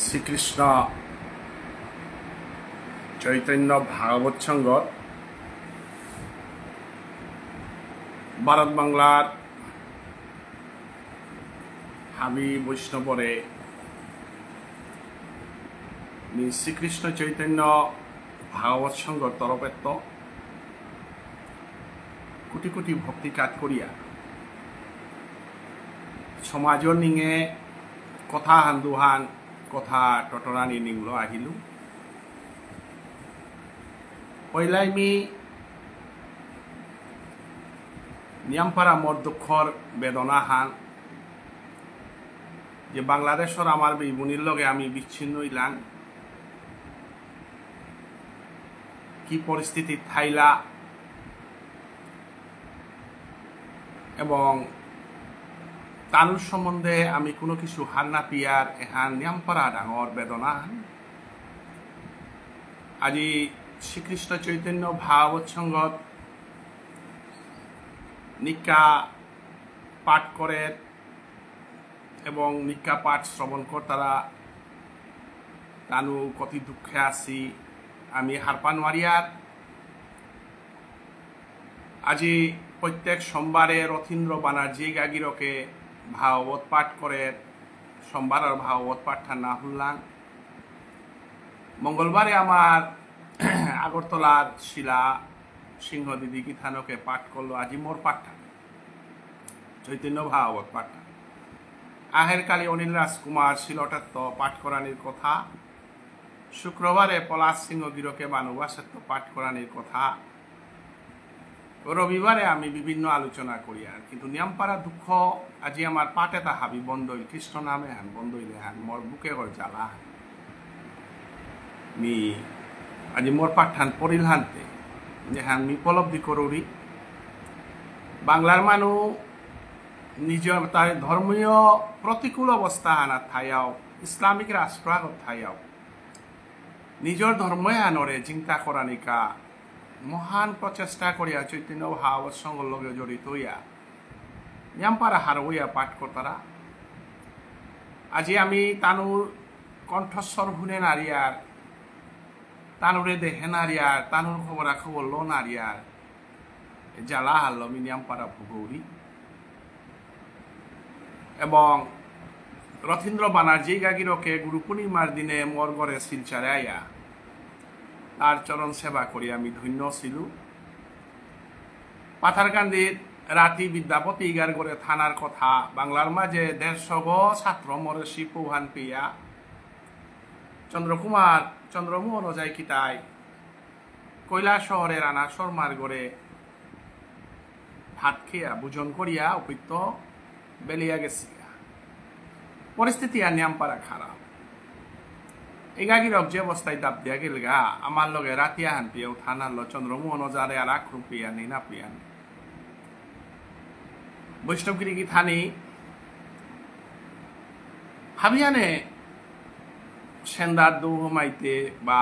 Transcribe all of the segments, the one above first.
শ্রীকৃষ্ণ চৈতন্য ভাগবত সংঘ ভারত বাংলার হাবি বৈষ্ণবরে শ্রীকৃষ্ণ চৈতন্য ভাগবত সংঘ তরফেত্ত কোটি কোটি ভক্তি কাজ করিয়া সমাজর নিঙে কথা হান্দুহান কথা টটরানি নিংলো আহিলু পয়লাইমি নিয়ামপাড়া মোর দুঃখর বেদনা হান যে বাংলাদেশের আমার বিবুনির লগে আমি বিচ্ছিন্ন হইলাম কি পরিস্থিতি থাইলা এবং তানুর সম্বন্ধে আমি কোনো কিছু হার না পিয়ার এহান নিয়ামপাড়া ডাঙর বেদনা হান আজি শ্রীকৃষ্ণ চৈতন্য ভাগবত সংঘত নিকা পাঠ করে এবং নিকা পাঠ শ্রবণ কর্তারা তানু কতি দুঃখে আছি আমি হারপা নোয়ারিয়ার আজি প্রত্যেক সোমবারে রথীন্দ্র বানার্জি গাগিরকে ভাগবত পাঠ করে সোমবার আর ভাগবত পাঠটা না শুনলাম মঙ্গলবারে আমার আগরতলার শিলা সিংহ দিদি গীতানকে পাঠ করলো আজি মোর পাঠটা চৈতন্য ভাগবত পাঠটা আহের কালী অনিল রাজকুমার শিলটাত্ত পাঠ করানির কথা শুক্রবারে পলাশ সিংহ গিরকে বানুবাসত্ব পাঠ করানির কথা রবিবারে আমি বিভিন্ন আলোচনা করি আর কিন্তু নিয়ামপাড়া দুঃখ আজি আমার পাঠ এটা হাবি বন্ধইল কৃষ্ণ নামে হান বন্ধইলে হান মোর বুকে ঘর জ্বালা মি আজি মোর পাঠান পড়িল হানতে যে হান মি উপলব্ধি করুরি বাংলার মানুষ নিজের তার ধর্মীয় প্রতিকূল অবস্থা হানা থাইয়াও ইসলামিক রাষ্ট্র আগত থাইয়াও নিজের ধর্মে আনরে চিন্তা করানিকা মহান প্রচেষ্টা করিয়া চৈতন্য ভাগবত সংঘর লগে জড়িত হইয়া নিয়ামপাড়া হার হইয়া পাঠ করতারা আজি আমি তানুর কণ্ঠস্বর শুনে নারিয়ার তানুরে দেখে নারিয়ার তানুর খবরা খবর লো নারিয়ার জ্বালা হারল আমি নিয়ামপাড়া ভুগৌরি এবং রথীন্দ্র বানার্জি গাগিরকে গুরু পূর্ণিমার দিনে মোর ঘরে শিলচারে আইয়া তার চরণ সেবা করি আমি ধন্য ছিল পাথারকান্দির রাতি বিদ্যাপতি ইগার করে থানার কথা বাংলার মাঝে 150 ছাত্র মরেশি পৌহান পেয়া চন্দ্রমোহন অজাই কিতাই কৈলাস শহরের আনা শর্মার গড়ে ভাত খেয়া ভোজন করিয়া উপৃত্ত বেলিয়া গেছি পরিস্থিতি আর নিয়ামপাড়া খারাপ এগাগিরক যে অবস্থায় দাব দিয়া গেল গা আমার লগে রাতিয়া হান পিয়াও থানার লো চন্দ্রমোহন অজারে আর আক্রম পিয়া নেই না পিয়ান বৈষ্ণবগিরি কি থানি হাবিয়ানে সেন্দার দৌ হোমাইতে বা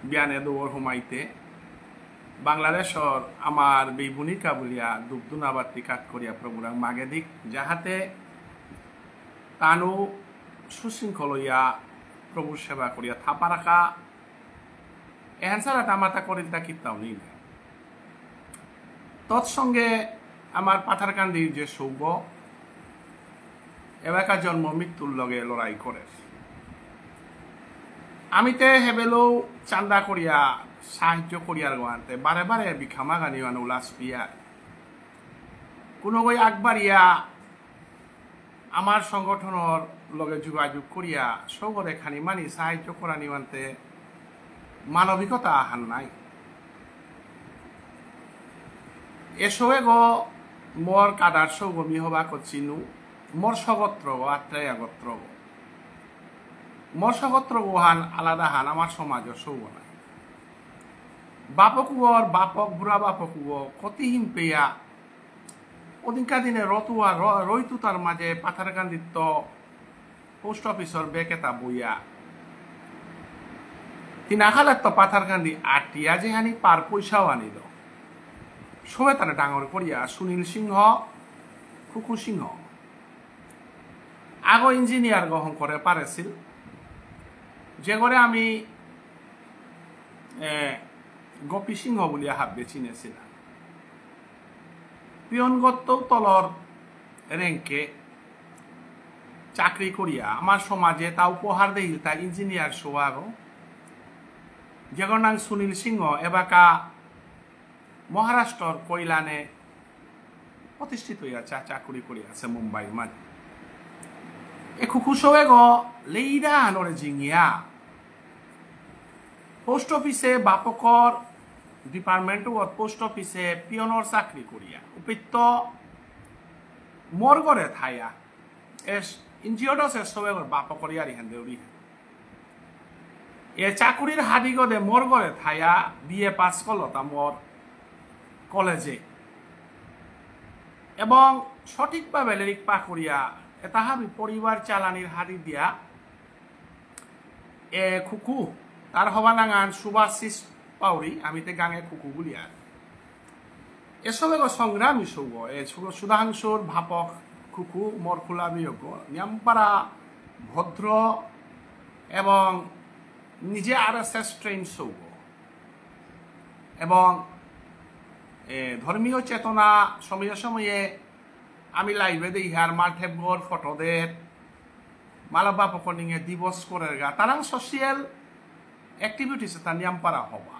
বিয়ানে দৌড় হোমাইতে বাংলাদেশর আমার বিভূনিকা বলিয়া দুবদুনাবাতি কাট করিয়া প্রভুরাং মাগে দিক যাহাতে তানু সুশৃঙ্খল হইয়া প্রভুর সেবা করিয়া থাপা রাখা এহেন ছাড়া তামাতা করিল তা কিতাও নেই তৎসঙ্গে আমার পাথারকান্দির যে সৌভ এলাকা জন্ম মৃত্যুর লগে লড়াই করে আমিতে হেবেলেও চান্দা করিয়া সাহায্য করিয়ার গোয়ান্তে বারে বারে বিখামা গানিওয়ান উল্লাস পিয়ার কোনো বই আগবাড়িয়া আমার সংগঠনের লগে যোগাযোগ করিয়া সবরে খানি মানি সাহায্য করা নিওয়ান্তে মানবিকতা আহান নাই এসবে গো মোর কাদার সৌগমি হবা করছিনু মোর সগত্র গো আত্রাই আগত্র গো মোর সগত্র গোহান আলাদা হান আমার সমাজের সৌগ নাই বাপকুয়র বাপক বুড়া বাপকুয় কতিহীন পেয়া ওদিনকার দিনে রতুয়া রইতু তার মাঝে পাথারকান্দিত পোস্ট অফিসর বেকেতা বইয়া তিনাখালের তো পাথারকান্দি আটিয়া যেহানি পার পয়সাও আনিল সবে তারা ডাঙর করিয়া সুনীল সিংহ খুকু সিংহ আগো ইঞ্জিনিয়ার গ্রহণ করে পারেছিল যে ঘরে আমি গোপী সিংহ বলিয়া হাববে চিনেছিলাম পিয়নগত তলর র্যাঙ্কে চাকরি করিয়া আমার সমাজে তা উপহার দেই তা ইঞ্জিনিয়ার সোয়াগ যেগর নাম সুনীল সিংহ এবাকা মহারাষ্ট্রর কৈলানে প্রতিষ্ঠিত হইয়াছে চাকরি করিয়াছে মুম্বাই মাঝে এ খুকুসোয়ে গ লেইরা আনরে জিঙিয়া পোস্ট অফিসে বাপকর ডিপার্টমেন্ট পোস্ট অফিসে পিয়নর চাকরি করিয়া উপেত্য মরগরে থাইয়া এস ইঞ্জিওডস এসবে বাপকর ইয়ারি হেন দেউরি এ চাকুরির হাদিগদে মরগরে থাইয়া বিএ পাস করল তা মোর কলেজে এবং সঠিকভাবে লিরিক পা করিয়া তাহাবি পরিবার চালানির হাদি দিয়া এ খুকু তার হবা নাঙান সুভাষিস পাউরি আমি তে গাঙে খুকু বলিয়া এসবে সংগ্রামী সৌগ এ সুধাংশুর ভাপক খুকু মরখোলা বিয়োগ নিয়ামপাড়া ভদ্র এবং নিজে RSS ট্রেন সৌগ এবং ধর্মীয় চেতনা সময়ে সময়ে আমি লাইভে দিই আর মার্থেবগর ফটোদের মালবা পকনিংয়ে দিবস করে গা তারাং সোশিয়াল অ্যাক্টিভিটিস তার নিয়ামপাড়া হবা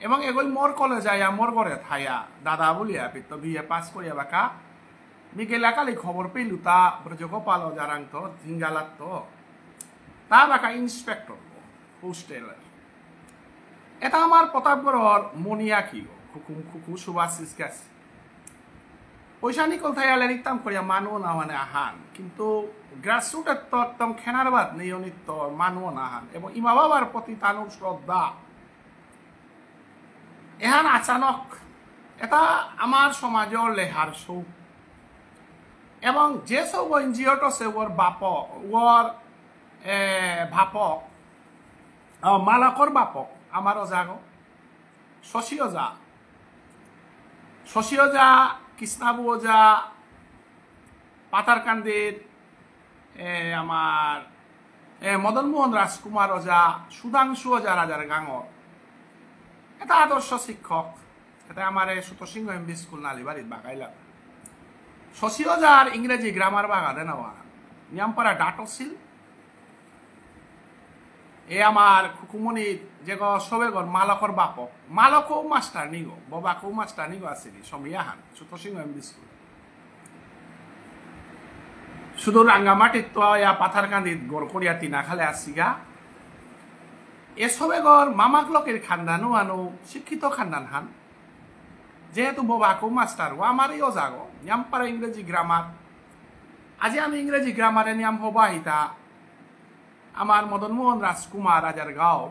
এবং এগুলো মোর কলেজ আয়া মোর ঘরে থাইয়া দাদা বলিয়া পিত্ত বিয়ে পাস করিয়া বাকা মিগেলা কালি খবর পেলু তা ব্রজগোপাল জারাং তো ঝিঙ্গালাত তো তা বাকা ইন্সপেক্টর হোস্টেল এটা আমার প্রতাপগড়র মনিয়া কি খুকুম খুকু সুভাষিস গাছ পয়সা নিকল থাইয়ালে নিতাম করিয়া মানু না মানে আহান কিন্তু গ্রাসরুটের তো একদম খেনার বাদ নিয়মিত মানু না আহান এবং ইমা বাবার প্রতি তানুর শ্রদ্ধা এহান আচানক এটা আমার সমাজের লেহার সৌক এবং যে সব এনজিওট আছে ওর বাপক ওর ভাপক মালকর বাপক আমার অজাগ শশী ওজা কৃষ্ণাবু ওজা পাতারকান্দির আমার মদনমোহন রাজকুমার ওজা সুধাংশু ওজা রাজার গাঙর এটা আদর্শ শিক্ষক এটা আমার সুত সিংহ এমবি স্কুল নালিবাড়ির বাগাইলাম শশী ওজার ইংরেজি গ্রামার বাগাদে নেওয়া নিয়ামপাড়া ডাটসিল এ আমার খুকুমনির যে সবে গর মালকর বাপক মালকও মাস্টার নিগো বাবাকেও মাস্টার নিগো আসেনি সমিয়াহান সুত সিংহ এমবি স্কুল শুধু রাঙ্গামাটির তো পাথারকান্দির গড় করিয়া তিনা খালে আসিগা এসবে গর মামাক লোকের খানদানও আনো শিক্ষিত খানদান হান যেহেতু বাবাকেও মাস্টার ও আমারই অজাগ নিয়ামপাড়া ইংরেজি গ্রামার আজি আমি ইংরেজি গ্রামারে নিয়াম হবা ইতা আমার মদনমোহন রাজকুমার রাজার গাঁও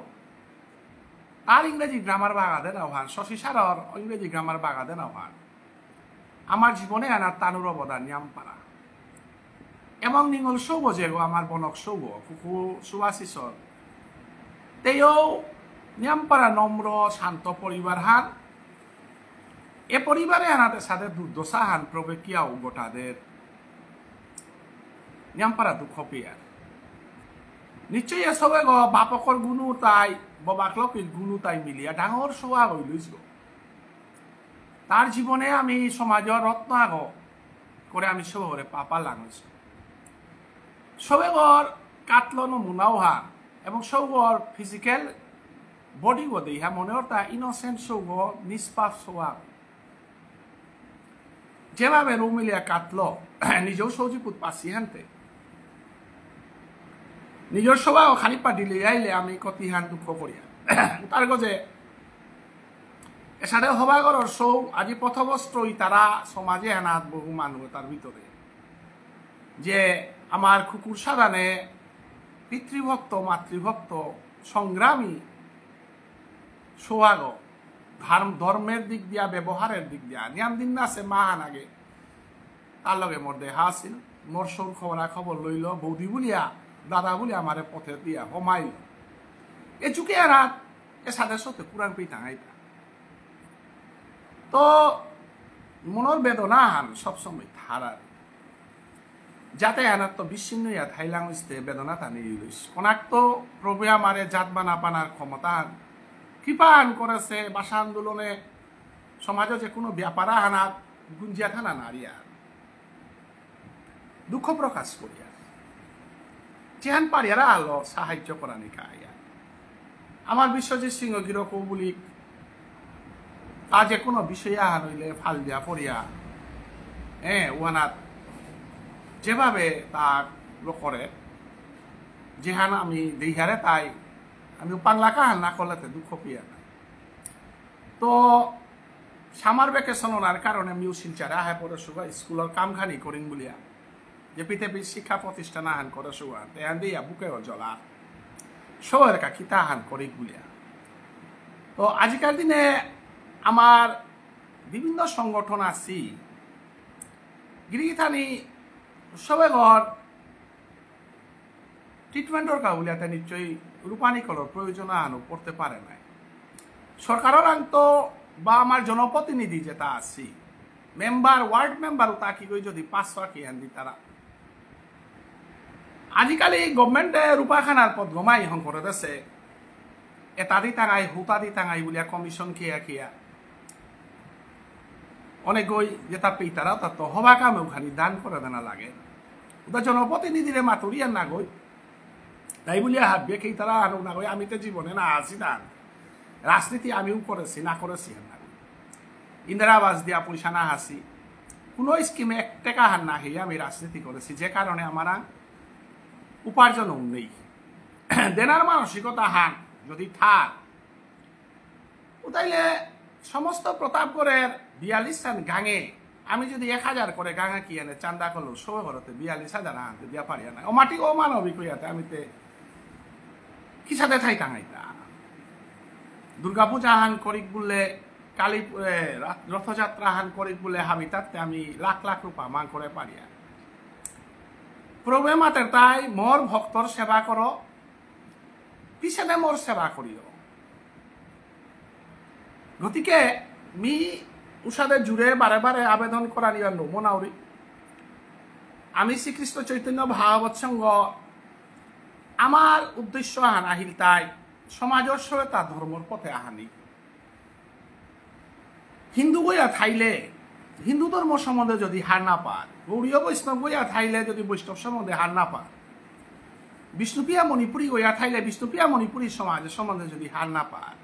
তার ইংরেজি গ্রামার বাগাদে নাওহান শশী সারর ইংরেজি গ্রামার বাগাদে নাওহান আমার জীবনে আনার তানুর অবদান নিয়ামপাড়া এবং নিঙ্গল সৌব যে আমার বনক সৌব কুকু সুভাষিসর তেও নিয়ামপাড়া নম্র শান্ত পরিবার হান এ পরিবারে আনাদের সাথে দুর্দশা হান প্রবেকিয়াও গোটাদের নিয়ামপাড়া দুঃখ পেয়ার নিশ্চয়ই এসবে বাপকর গুণু তাই বাবাক লোকের গুণু তাই মিলিয়া ডাঙর সোয়া হইলইস তার জীবনে আমি সমাজের রত্ন আগ করে আমি সবে পাপা লাগাইছ সবেগর কাতল নমুনাও হা এবং সৌগর ফিজিক্যাল বডি গো দেহা মনে তা ইনোসেন্ট সৌগ নিষ্পাপ সোয়া যেভাবে রুমিলিয়া কাতল নিজেও সৌজিপুত পাশি হানতে নিজের সবাই খালি পাটিলে আইলে আমি কতিহান দুঃখ করিয়া তার গজে এসারে হবাগরর সৌ আজি পথবস্ত্রই তারা সমাজে আনাত বহু মানুষ তার ভিতরে যে আমার কুকুর সাদানে পিতৃভক্ত মাতৃভক্ত সংগ্রামী সোহাগ ধর্মের দিক দিয়া ব্যবহারের দিক দিয়া নিয়াম দিন না আছে মাহান আগে তার লগে মোর দেহা আছিল মোর সৌর খবর লইল বৌদি বলিয়া দাদা বলি আমার পথে দিয়া হমাইল এ চুকে রাত এ সাথে সাথে কুরান পেয়ে আইতা তো মনের বেদনা হান সবসময় ধারার যাতে আনার তো বিচ্ছিন্ন ইয়া থাইলাং হইতে বেদনা টানি লইস কোনাক তো প্রভু আমারে জাত বানা পানার ক্ষমতা কৃপান করেছে ভাষা আন্দোলনে সমাজে যে কোনো ব্যাপার হানাত গুঞ্জিয়া থানা নারিয়া দুঃখ প্রকাশ করিয়া যেহান পারিয়ারা আলো সাহায্য করানি কাইয়া আমার বিশ্বজিৎ সিংহ গির কৌবুলিক তা যে কোনো বিষয়ে আহান হইলে ফাল দিয়া পড়িয়া ওয়ানাত যেভাবে তা করে যেহান আমি দেহারে তাই আমি পাংলা কাহান না করলে দুঃখ পিয়া না তো সামার ভ্যাকেশন ওনার কারণে আমি শিলচারে আহে পড়ে সুগা স্কুলের কামখানি করিম বলিয়া যে পৃথিবীর শিক্ষা প্রতিষ্ঠান আহান করে সুগা তেহান দিয়া বুকে জ্বলা সবার কা কিতা আহান করি বলিয়া তো আজিকাল দিনে আমার বিভিন্ন সংগঠন আছি গিরিথানি সবে ঘর ট্রিটমেন্টর কা বলিয়াতে নিশ্চয়ই রূপানি কলর প্রয়োজন আহানো পড়তে পারে নাই সরকারের আন্ত বা আমার জনপ্রতিনিধি যেটা আছি মেম্বার ওয়ার্ড মেম্বার তা কি কই যদি 500 কি আন দি তারা আজিকালি গভর্নমেন্টে রূপাখানার পদ গমাই হং করে দেছে এটা দি টাঙাই হুতা দি টাঙাই বলিয়া কমিশন খেয়া খেয়া অনেক গই যেটা পেই তারা তা তো হবা কামে ওখানি দান করে দেনা লাগে ওটা জনপ্রতিনিধিরে মাতুরিয়ার না গই তাই বলিয়া হাববে খেই তারা আনো না গই আমি তো জীবনে না আসি দান রাজনীতি আমিও করেছি না করেছি না ইন্দিরা আবাস দিয়া পয়সা না হাসি কোনো স্কিমে 1 টাকা হার না হইয়া আমি রাজনীতি করেছি যে কারণে আমার উপার্জন নেই দেনার মানসিকতা হান যদি থাক তাইলে সমস্ত প্রতাপগড়ের 42 গাঙে আমি যদি 1000 করে গাঙা কি এনে চান্দা করলো সবে ঘরতে 42,000 আনতে দিয়া পারিয়া না অমাটি ও মানবিক হইয়াতে আমি কি সাথে ঠাই টাঙাইতা দুর্গাপূজা হান করিক বললে কালী রথযাত্রা হান করিক বলে হাবি তাতে আমি লাখ লাখ রূপা মান করে পারিয়া প্রভু মাতের তাই মোর ভক্তর সেবা করো পিছনে মোর সেবা করিও গতিকে মি উষাদের জুড়ে বারে বারে আবেদন করা নিয়ে নমনাউরি আমি শ্রীকৃষ্ণ চৈতন্য ভাগবত সঙ্গ আমার উদ্দেশ্য হানাহিল তাই সমাজের সঙ্গে তার ধর্মর পথে আহানি হিন্দু বইয়া থাইলে হিন্দু ধর্ম সম্বন্ধে যদি হার না পান গৌরীয় বৈষ্ণব বইয়া থাইলে যদি বৈষ্ণব সম্বন্ধে হার না পান বিষ্ণুপ্রিয়া মণিপুরী বইয়া থাইলে বিষ্ণুপ্রিয়া মণিপুরী সমাজের সম্বন্ধে যদি হার না পান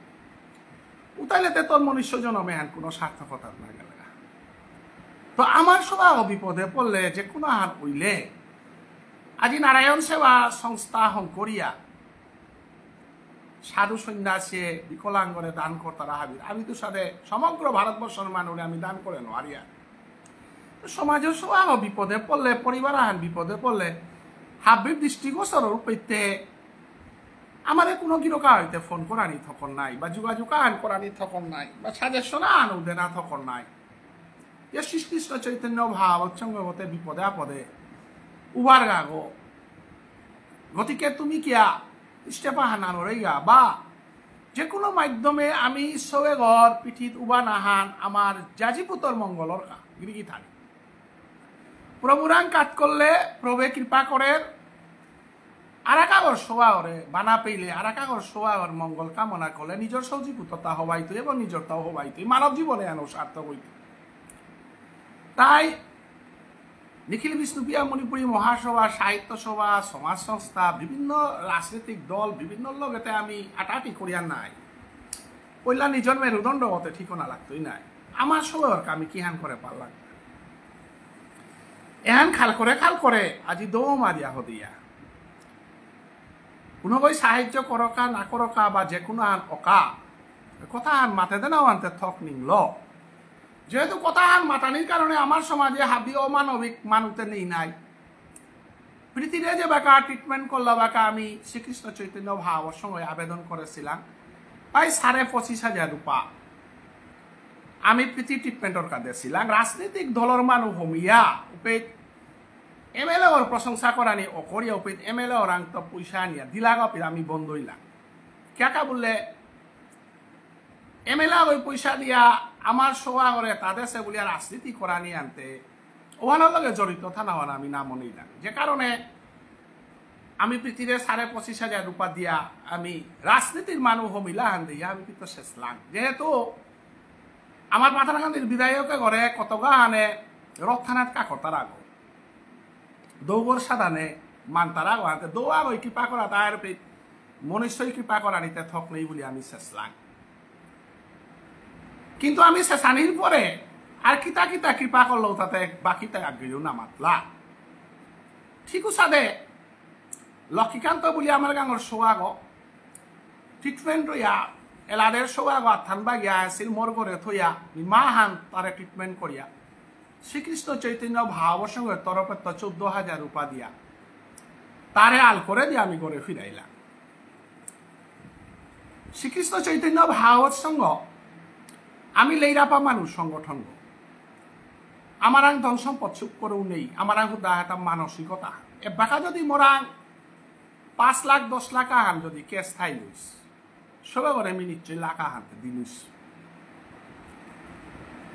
উতাইলে তোর মনুষ্য জনমে হান কোনো সার্থকতা না গেলে তো আমার সবাই বিপদে পড়লে যে কোনো হার হইলে আজি নারায়ণ সেবা সংস্থা হং করিয়া সাধু সন্ন্যাসী বিকলাঙ্গরে দান কর্তারা হাবির আমি তো সাথে সমগ্র ভারতবর্ষের মানুষে আমি দান করে নারিয়া সমাজের সবাই বিপদে পড়লে পরিবার আহান বিপদে পড়লে হাবির দৃষ্টিগোচর পেতে আমার কোনো কিরকা হইতে ফোন করানি তখন নাই বা যোগাযোগ আন করানি তখন নাই বা সাজেশন আন দেনা তখন নাই যে শ্রীকৃষ্ণ চৈতন্য ভাগবত সঙ্গতে বিপদে আপদে উবার গাগো গতিকে তুমি কিয়া ইস্তেফা হানানো রইগা বা যে কোনো মাধ্যমে আমি সবে ঘর পিঠিত উবা নাহান আমার জাজিপুতর মঙ্গলর গিরিগি থাকি প্রভুরাং কাজ করলে প্রভে কৃপা করে আরাকাগর সোয়াগরে বানা পেইলে আরাকাগর সোয়াগর মঙ্গল কামনা করলে নিজের সৌজিপুততা হবাইতো এবং নিজরটাও হবাইতো মানব জীবনে আনো সার্থক হইত তাই নিখিল বিষ্ণুপ্রিয়া মণিপুরী মহাসভা সাহিত্য সভা সমাজ সংস্থা বিভিন্ন রাজনৈতিক দল বিভিন্ন লগেতে আমি আটাটি করিয়া নাই পইলা নিজর মেরুদণ্ড মতে ঠিকনা লাগতোই নাই আমার সবার আমি কিহান করে পারলাম এহান খাল করে আজি দৌ মারিয়া হদিয়া কোনোবাই সাহায্য করকা না করকা বা যে কোনো আন অকা কথা আন মাতে দেনাও আনতে থক নিংল যেহেতু কথা আন মাতানির কারণে আমার সমাজে হাবি অমানবিক মানুষতে নেই নাই পৃথিবীতে যে বাঁকা ট্রিটমেন্ট করলো বাঁকা আমি শ্রীকৃষ্ণ চৈতন্য ভাগবত সঙ্গে আবেদন করেছিলাম প্রায় 25,500 রূপা আমি প্রীতি ট্রিটমেন্টর কাজে ছিলাম রাজনৈতিক দলের মানুষ হমিয়া উপেত এমএলএ ওর প্রশংসা করানি অকরিয়া উপেত এমএলএ ওর আংত পয়সা আনিয়া দিলাগ আমি বন্ধ হইলাম কেকা বললে এমএলএ ওই পয়সা দিয়া আমার সোয়া করে তাদের সে বলিয়া রাজনীতি করানি আনতে ওহানোর লগে জড়িত থানা হওয়া আমি নাম মনেই না, যে কারণে আমি পৃথিবীর 25,500 রূপা দিয়া আমি রাজনীতির মানুষ হমিলা হান দিয়া আমি কিন্তু শেষলাম, যেহেতু আমার পাঠানকান্দির বিধায়কে ঘরে কতগা হানে রথানাত কাকতার আগ দৌগর সাধানে মানতার আগ হাতে দৌ আগ কৃপা করা তার মনুষ্যই কৃপা করা নিতে থক নেই বলে আমি শেষলাম। কিন্তু আমি শেষানির পরে আর কিতা কিতা কৃপা করলেও তাতে বাকিটা আগ্রহ না মাতলা ঠিক সাদে লক্ষ্মীকান্ত বলি আমার গাঙর সোয়াগ ট্রিটমেন্ট রইয়া এলাদের সোয়াগ আথানবা গিয়া আছিল মোর ঘরে থইয়া মা হান তারে ট্রিটমেন্ট করিয়া শ্রীকৃষ্ণ চৈতন্য ভাবসঙ্গের তরফে তো 14,000 রূপা দিয়া তারে আল করে দিয়ে আমি ঘরে ফিরাইলাম। শ্রীকৃষ্ণ চৈতন্য ভাগবত সঙ্গ আমি লেইরাপা মানুষ সংগঠন আমার আং ধন সম্পদ সুখ করেও নেই, আমার আং একটা মানসিকতা এবাকা যদি মোরাং 5 লাখ 10 লাখ আহান যদি কেস থাই লইস সবে করে আমি নিশ্চয়ই লাখ আহানতে দিলুস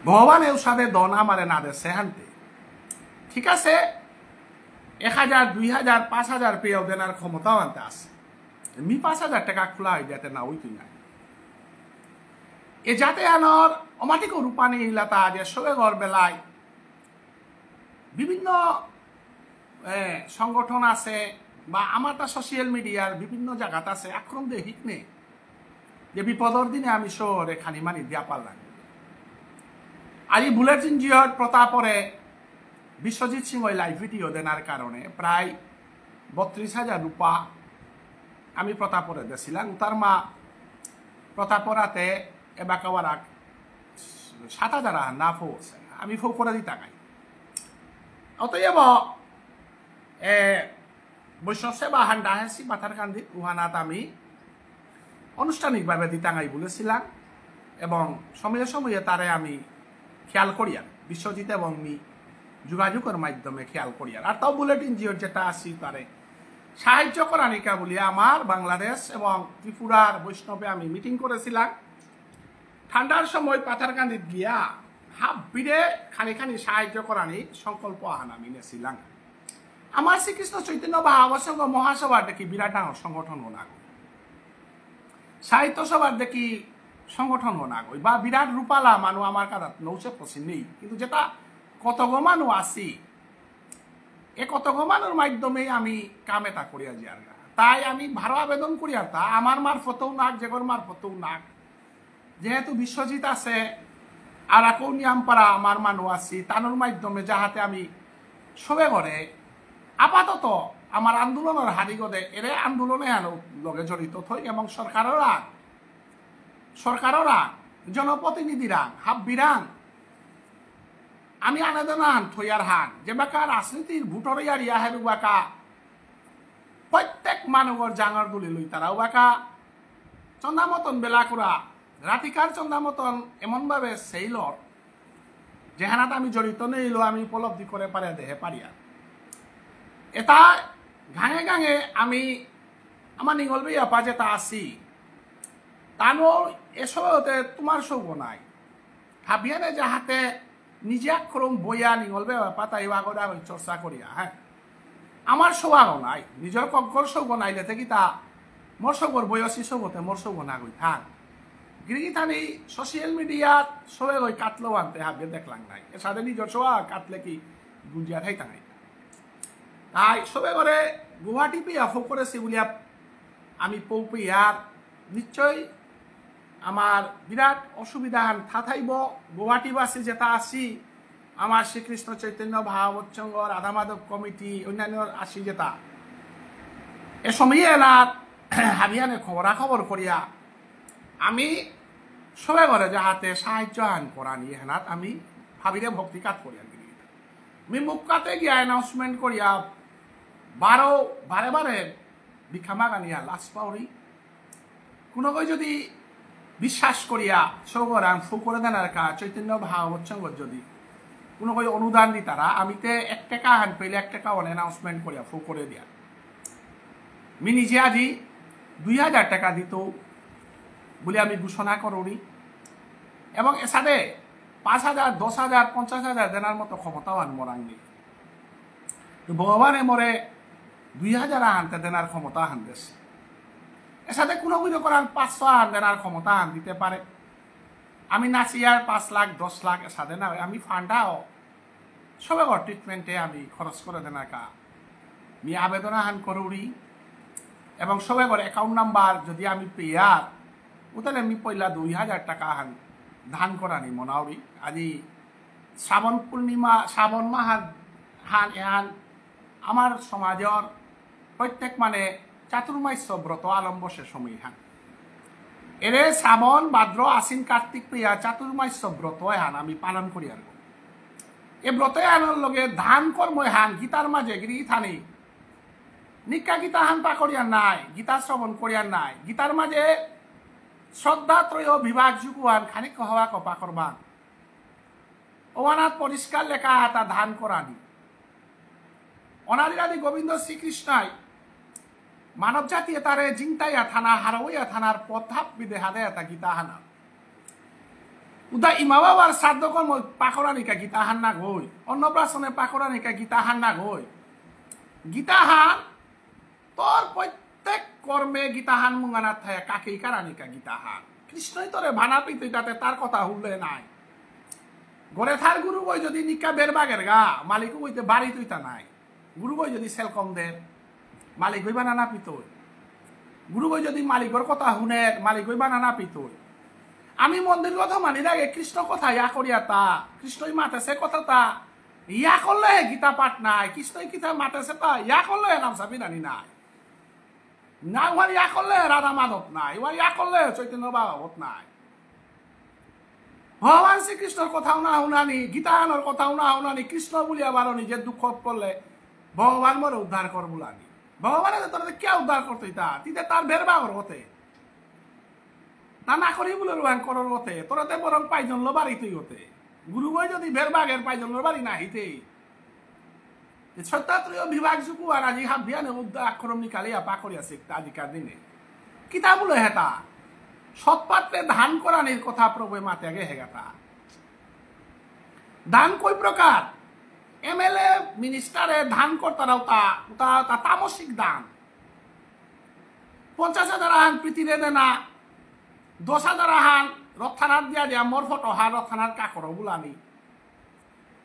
ভগবান এর সাথে দন আমারে না দেশে হানতে ঠিক আছে 1,000 2,000 5,000 পেয়েও দেনার ক্ষমতাও আনতে আছে, মি 5,000 টাকা খোলা হয়ে যেতে না ওই তুই না এ যাতে আনর অমাটিক রূপানি ইলাতা যে সবে ঘর বেলায় বিভিন্ন সংগঠন আছে বা আমার তা সোশ্যাল মিডিয়ার বিভিন্ন জায়গাত আছে আক্রম দিয়ে হিকনে যে বিপদর দিনে আমি শহরে খানি মানি দিয়া পারলাম। আর এই বুলেটিন জিওর প্রতাপরে বিশ্বজিৎ সিং ওই লাইভ ভিডিও দেনার কারণে প্রায় 32,000 রূপা আমি প্রতাপরে দিয়েছিলাম, তার মা প্রতাপরাতে এবাকাওয়ার 7,000 না ফো আমি ফো করে দিই টাকাই অতএব বৈষ্ণব সেবা হান্ডা হেসি মাথার কান্দি উহানাত আমি আনুষ্ঠানিকভাবে দিতাঙ্গাই বলেছিলাম এবং সময়ে সময়ে তারে আমি খেয়াল করিয়ার বিশ্বজিৎ এবং মি যোগাযোগের মাধ্যমে খেয়াল করিয়ার আর তাও বুলেটিন জিওর যেটা আসি তারে সাহায্য করানিকা বলিয়া আমার বাংলাদেশ এবং ত্রিপুরার বৈষ্ণবে আমি মিটিং করেছিলাম। ঠান্ডার সময় পাথারকান্দিত গিয়া হাফ বিড়ে খানি খানি সাহায্য করানি সংকল্প আহান আমি নেছিলাম। আমার শ্রীকৃষ্ণ চৈতন্য ভাগবত সংঘ মহাসভার দেখি বিরাট ডাঙর সংগঠন হোনাগ, সাহিত্য সভার দেখি সংগঠন হোনাগ বা বিরাট রূপালা মানুষ আমার কাছে নৌসে পছন্দ নেই, কিন্তু যেটা কতগ মানুষ আছি এ কতগ মানুষ মাধ্যমে আমি কাম এটা করিয়া যার তাই আমি ভাড়া আবেদন করিয়া তা আমার মারফতেও নাক যেগর মারফতেও নাক যেহেতু বিশ্বজিৎ আছে আর একও নিয়ামপাড়া আমার মানুষ আছি তানোর মাধ্যমে যাহাতে আমি সবে করে আপাতত আমার আন্দোলনের হারিগদে এরে আন্দোলনে লগে জড়িত থই এবং সরকাররা জনপ্রতিনিধিরা হাব্বিরাং আমি আনাদান থইয়ার হান যে বাকা রাজনীতির ভোটর ইয়ারিয়া হেরু বাকা প্রত্যেক মানুষের জাঙর দুলি লই তারাও বাকা চন্দা মতন বেলা করা রাতিকার চন্দা মতন এমনভাবে সেইলর যেহানাত আমি জড়িত নেইলো আমি উপলব্ধি করে পারে দেহে পারিয়া এটা গাঙে গাঙে আমি আমার নিগল বেয়াপা যেটা আছি তানো এসবতে তোমার সৌগ নাই ভাবিয়ানে যাহাতে নিজে আক্রম বইয়া নিগল বেয়াপা তাই আগরে আমি চর্চা করিয়া হ্যাঁ আমার সৌগাও নাই নিজের কগ্গর সৌগ নাইলে থেকে তা মোর সৌগর বয়সী সৌগতে মোর সৌগ না গই থাক গিরিগিথানি সোশ্যাল মিডিয়াত সবে গই কাটলেও আনতে হাবিয়ে দেখলাম নাই এর সাথে নিজের সোয়া কাটলে কি গুঞ্জিয়া থাই তাই তাই সবে করে গুয়াহাটি পেয়ে ফোক করেছি বলিয়া আমি পৌপিয়ার নিশ্চয় আমার বিরাট অসুবিধা থাথাইব গুয়াহাটিবাসী যেটা আছি আমার শ্রীকৃষ্ণ চৈতন্য ভাগবত সংঘ রাধা মাধব কমিটি অন্যান্য আসি যেটা এ সময়ে এলাত হাবিয়ানে খবরাখবর করিয়া আমি সবে করে যাহাতে সাহায্য আন করা নিয়ে হেনাত আমি ভাবিরে ভক্তিকাত করিয়া গিয়ে আমি মুখকাতে গিয়া অ্যানাউন্সমেন্ট করিয়া বারে বারে ভিক্ষামা গানিয়া লাশ পাউরি কোনো যদি বিশ্বাস করিয়া সৌগরাম ফু করে দেন আর কা চৈতন্য ভাগবত সংঘ যদি কোনো অনুদান দি তারা আমিতে 1 টাকা হান পেলে 1 টাকা অ্যানাউন্সমেন্ট করিয়া ফু করে দিয়া আমি নিজে আজি 2,000 টাকা দিত বলে আমি ঘোষণা করি এবং এসাদে 5,000, 10,000, 50,000 দেনার মতো ক্ষমতাবান মরাঙ্গি ভগবানে মরে 2,000 আনতে দেনার ক্ষমতা হান দেশ এর সাথে কোনো কিছু করার 500 আন দেনার ক্ষমতা হান দিতে পারে আমি নাচিয়ার 5 লাখ 10 লাখ এর সাথে না আমি ফান্ডাও সবে ট্রিটমেন্টে আমি খরচ করে দেনা কা আমি আবেদন হান করুরি এবং সবে অ্যাকাউন্ট নাম্বার যদি আমি পেয়ার তাহলে আমি পয়লা 2,000 টাকা হান ধান করানি মনাউরি আজি শ্রাবণ পূর্ণিমা শ্রাবণ মাহার হান এহান আমার সমাজের প্রত্যেক মানে চাতুর্মাস্য ব্রত আলম্বসে সময় হান এরে শ্রাবণ ভাদ্র আশ্বিন কার্তিক প্রিয়া চাতুর্মাস্য ব্রত হান আমি পালন করি আর এ ব্রত হানোর লগে ধান কর্ম হান গীতার মাঝে গিরি থানি নিকা গীতা হান পা করিয়ার নাই গীতা শ্রবণ করিয়ার নাই গীতার মাঝে শ্রদ্ধা ত্রয় বিভাগ যুগুয়ান খানিক হওয়া কপা করবান ওয়ানাত পরিষ্কার লেখা তা ধান করানি অনাদিরাদি গোবিন্দ শ্রীকৃষ্ণাই মানব জাতি তারে জিংতাইয়া থানা হারাইয়া থানার পথাপ বিদে হাদে তা গীতা হানা উদা ইমা বাবার শ্রাদ্ধ কর্ম পাকরানিকা গীতা হান না গই অন্নপ্রাশনে পাকরানিকা গীতা হান না গই গীতা হান তোর প্রত্যেক কর্মে গীতা হান মুঙ্গানা থাকে কাকেই কারানিকা গীতা হান কৃষ্ণই তোরে ভানা পিতে তাতে তার কথা হুললে নাই গড়ে থার গুরু বই যদি নিকা বের বাগের গা মালিক বইতে বাড়ি তুইতা নাই গুরু বই যদি সেল কম দেন মালিক হইবা না পিতই গুরু বই যদি মালিকর কথা শুনে মালিক হইবা না পিতই আমি মন্দির কথা মানি রাগে কৃষ্ণ কথা ইয়া করিয়া তা কৃষ্ণই মাতেছে কথা তা ইয়া করলে গীতা পাঠ নাই কৃষ্ণই গীতা মাতেছে তা ইয়া করলে নাম চাবি নানি নাই না ওয়ার ইয়া করলে রাধা মাধব নাই ওয়ার ইয়া করলে চৈতন্য ভাগবত নাই ভগবান শ্রীকৃষ্ণর কথাও না শুনানি গীতা আনোর কথাও না শুনানি কৃষ্ণ বলিয়া বারো নিজের দুঃখ পড়লে ভগবান মরে উদ্ধার কর বুলানি ভগবানের তোরা কে উদ্ধার করতে তিতে তার বের বাগর হতে না না করি বলে রোহান করর হতে তোরাতে বরং পাইজন্য বাড়িতেই হতে গুরু বই যদি বের বাগের পাইজন্য বাড়ি না হিতেই ছত্রাত্রীয় বিভাগ যুগু আর আজি হাবিয়ানে উদ্ধার আক্ষরম নিকালিয়া পা করিয়াছে আজিকার দিনে কিতা বলে হেতা সৎপাত্রে ধান করানির কথা প্রভু মাতে আগে হেগাতা ধান কই প্রকার এমএলএ মিনিস্টারে ধান করতারাও তা তামসিক দান 50,000 হান প্রীতিরে দেনা 10,000 হান রথানার দিয়া মোর ফটো হান রথানার কাকর বুলানি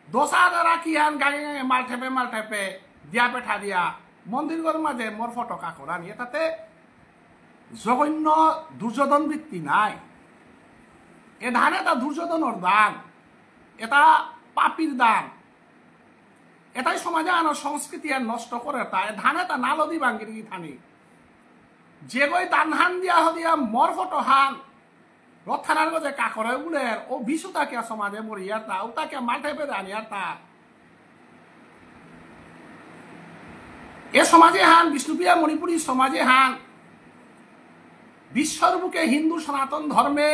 10,000 কি হান গাঙে গাঙে মাল ঠেপে দিয়া পেঠা দিয়া মন্দির ঘর মাঝে মোর ফটো কাকর আনি এটাতে জঘন্য দুর্যোধন বৃত্তি নাই এ ধান এটা দুর্যোধনের দান এটা পাপির দান এটাই সমাজে আনার সংস্কৃতি আর নষ্ট করে তা ধান এটা নালদি বাঙ্গির থানি যে গই দান হান দিয়া মর ফটো হান রথানার গজে কাকরে উলের ও বিশুতাকে সমাজে মরিয়া তা ও তাকে মাঠে পেরে আনিয়া তা এ সমাজে হান বিষ্ণুপ্রিয়া মণিপুরী সমাজে হান বিশ্বর বুকে হিন্দু সনাতন ধর্মে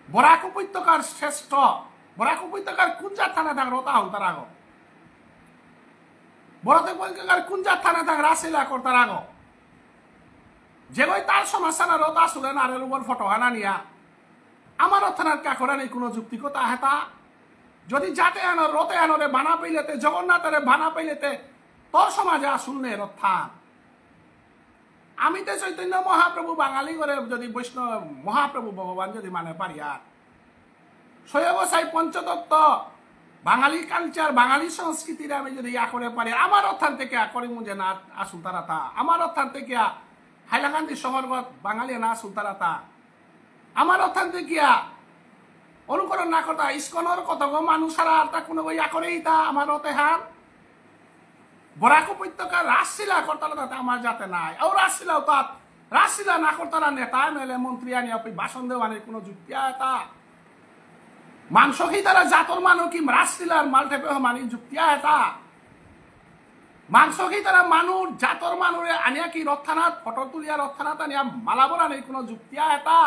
বরাক উপত্যকার শ্রেষ্ঠ বরাক উপত্যকার কুঞ্জা থানা থাক রতা হল তার আগ বরাক উপত্যকার কুঞ্জা থানা থাক রাসিলা কর তার আগ যে গই তার সমস্যা রতা শুলেন আর উপর ফটো হানা নিয়া আমার থানার কাকরানি কোনো যুক্তিকতা হেতা যদি যাতে আনো রতে আনরে বানা পাইলেতে জগন্নাথের বানা পাইলেতে তোর সমাজে আসুন নে রথা আমি তো চৈতন্য মহাপ্রভু বাঙালি করে যদি বৈষ্ণব মহাপ্রভু ভগবান যদি মানে পারি আর শৈবসাই পঞ্চতত্ত্ব বাঙালি কালচার বাঙালি সংস্কৃতির আমি যদি ইয়া করে পারি আমার অর্থান থেকে করি মুজে না আসুন তারা তা আমার অর্থান থেকে হাইলাকান্দি শহরগত বাঙালি না আসুন তারা তা আমার অর্থান থেকে অনুকরণ না করতা ইস্কনের কত মানুষ সারা আর তা কোনো ইয়া করেই তা আমার অতে হার বরাক উপত্যকা রাসশিলা করতালা তাতে আমার যাতে নাই ও রাসশিলাও তাত রাসশিলা না করতালা নেতা এমএলএ মন্ত্রী আনি আপনি ভাষণ দেওয়ানের কোনো যুক্তি আয়তা মাংস খেয়ে তারা জাতর মানুষ কি রাসশিলার মাল ঠেপে মানি যুক্তি আয়তা মাংস খেয়ে তারা মানুষ জাতর মানুষে আনিয়া কি রথানাথ ফটো তুলিয়া রথানাথ আনিয়া মালাবর আনি কোনো যুক্তি আয়তা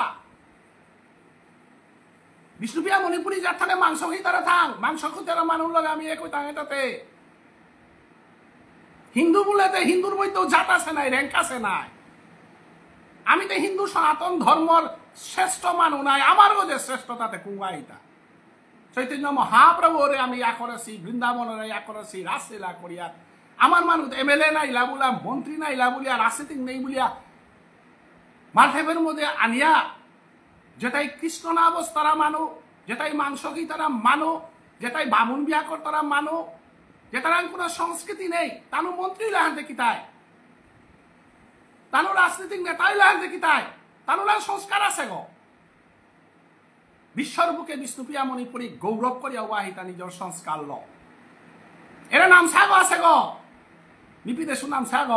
বিষ্ণুপ্রিয়া মণিপুরী যাত্রানে মাংস খেয়ে তারা থাং মাংস খেয়ে তারা মানুষ লগে আমি একই থাং এটাতে হিন্দু বলেতে হিন্দুর মধ্যেও জাত আছে নাই র্যাঙ্ক আছে নাই আমি তো হিন্দু সনাতন ধর্মর শ্রেষ্ঠ মানুষ নাই আমারও যে শ্রেষ্ঠতাতে কুয়াইতা চৈতন্য মহাপ্রভুরে আমি ইয়া করেছি, বৃন্দাবনের ইয়া করেছি, রাসলীলা করিয়া আমার মানুষ MLA নাইলা বলিয়া, মন্ত্রী নাইলা বলিয়া, রাজনীতি নেই বলিয়া মালঠেপের মধ্যে আনিয়া যেটাই কৃষ্ণ নাবস তারা মানো, যেটাই মাংস কি তারা মানো, যেটাই বামুন বিয়া কর তারা মানো, যেটার কোনো সংস্কৃতি নেই, তানো মন্ত্রী লাহান দেখি তাই, তানো রাজনীতিক নেতাই লাহান দেখি তাই, তানো সংস্কার আছে গো। বিশ্বর বুকে বিষ্ণুপ্রিয়া মণিপুরী গৌরব করিয়া ওয়াহিতা নিজের সংস্কার ল, এর নাম সাগ আছে গো, নিপিদেশু নাম সাগ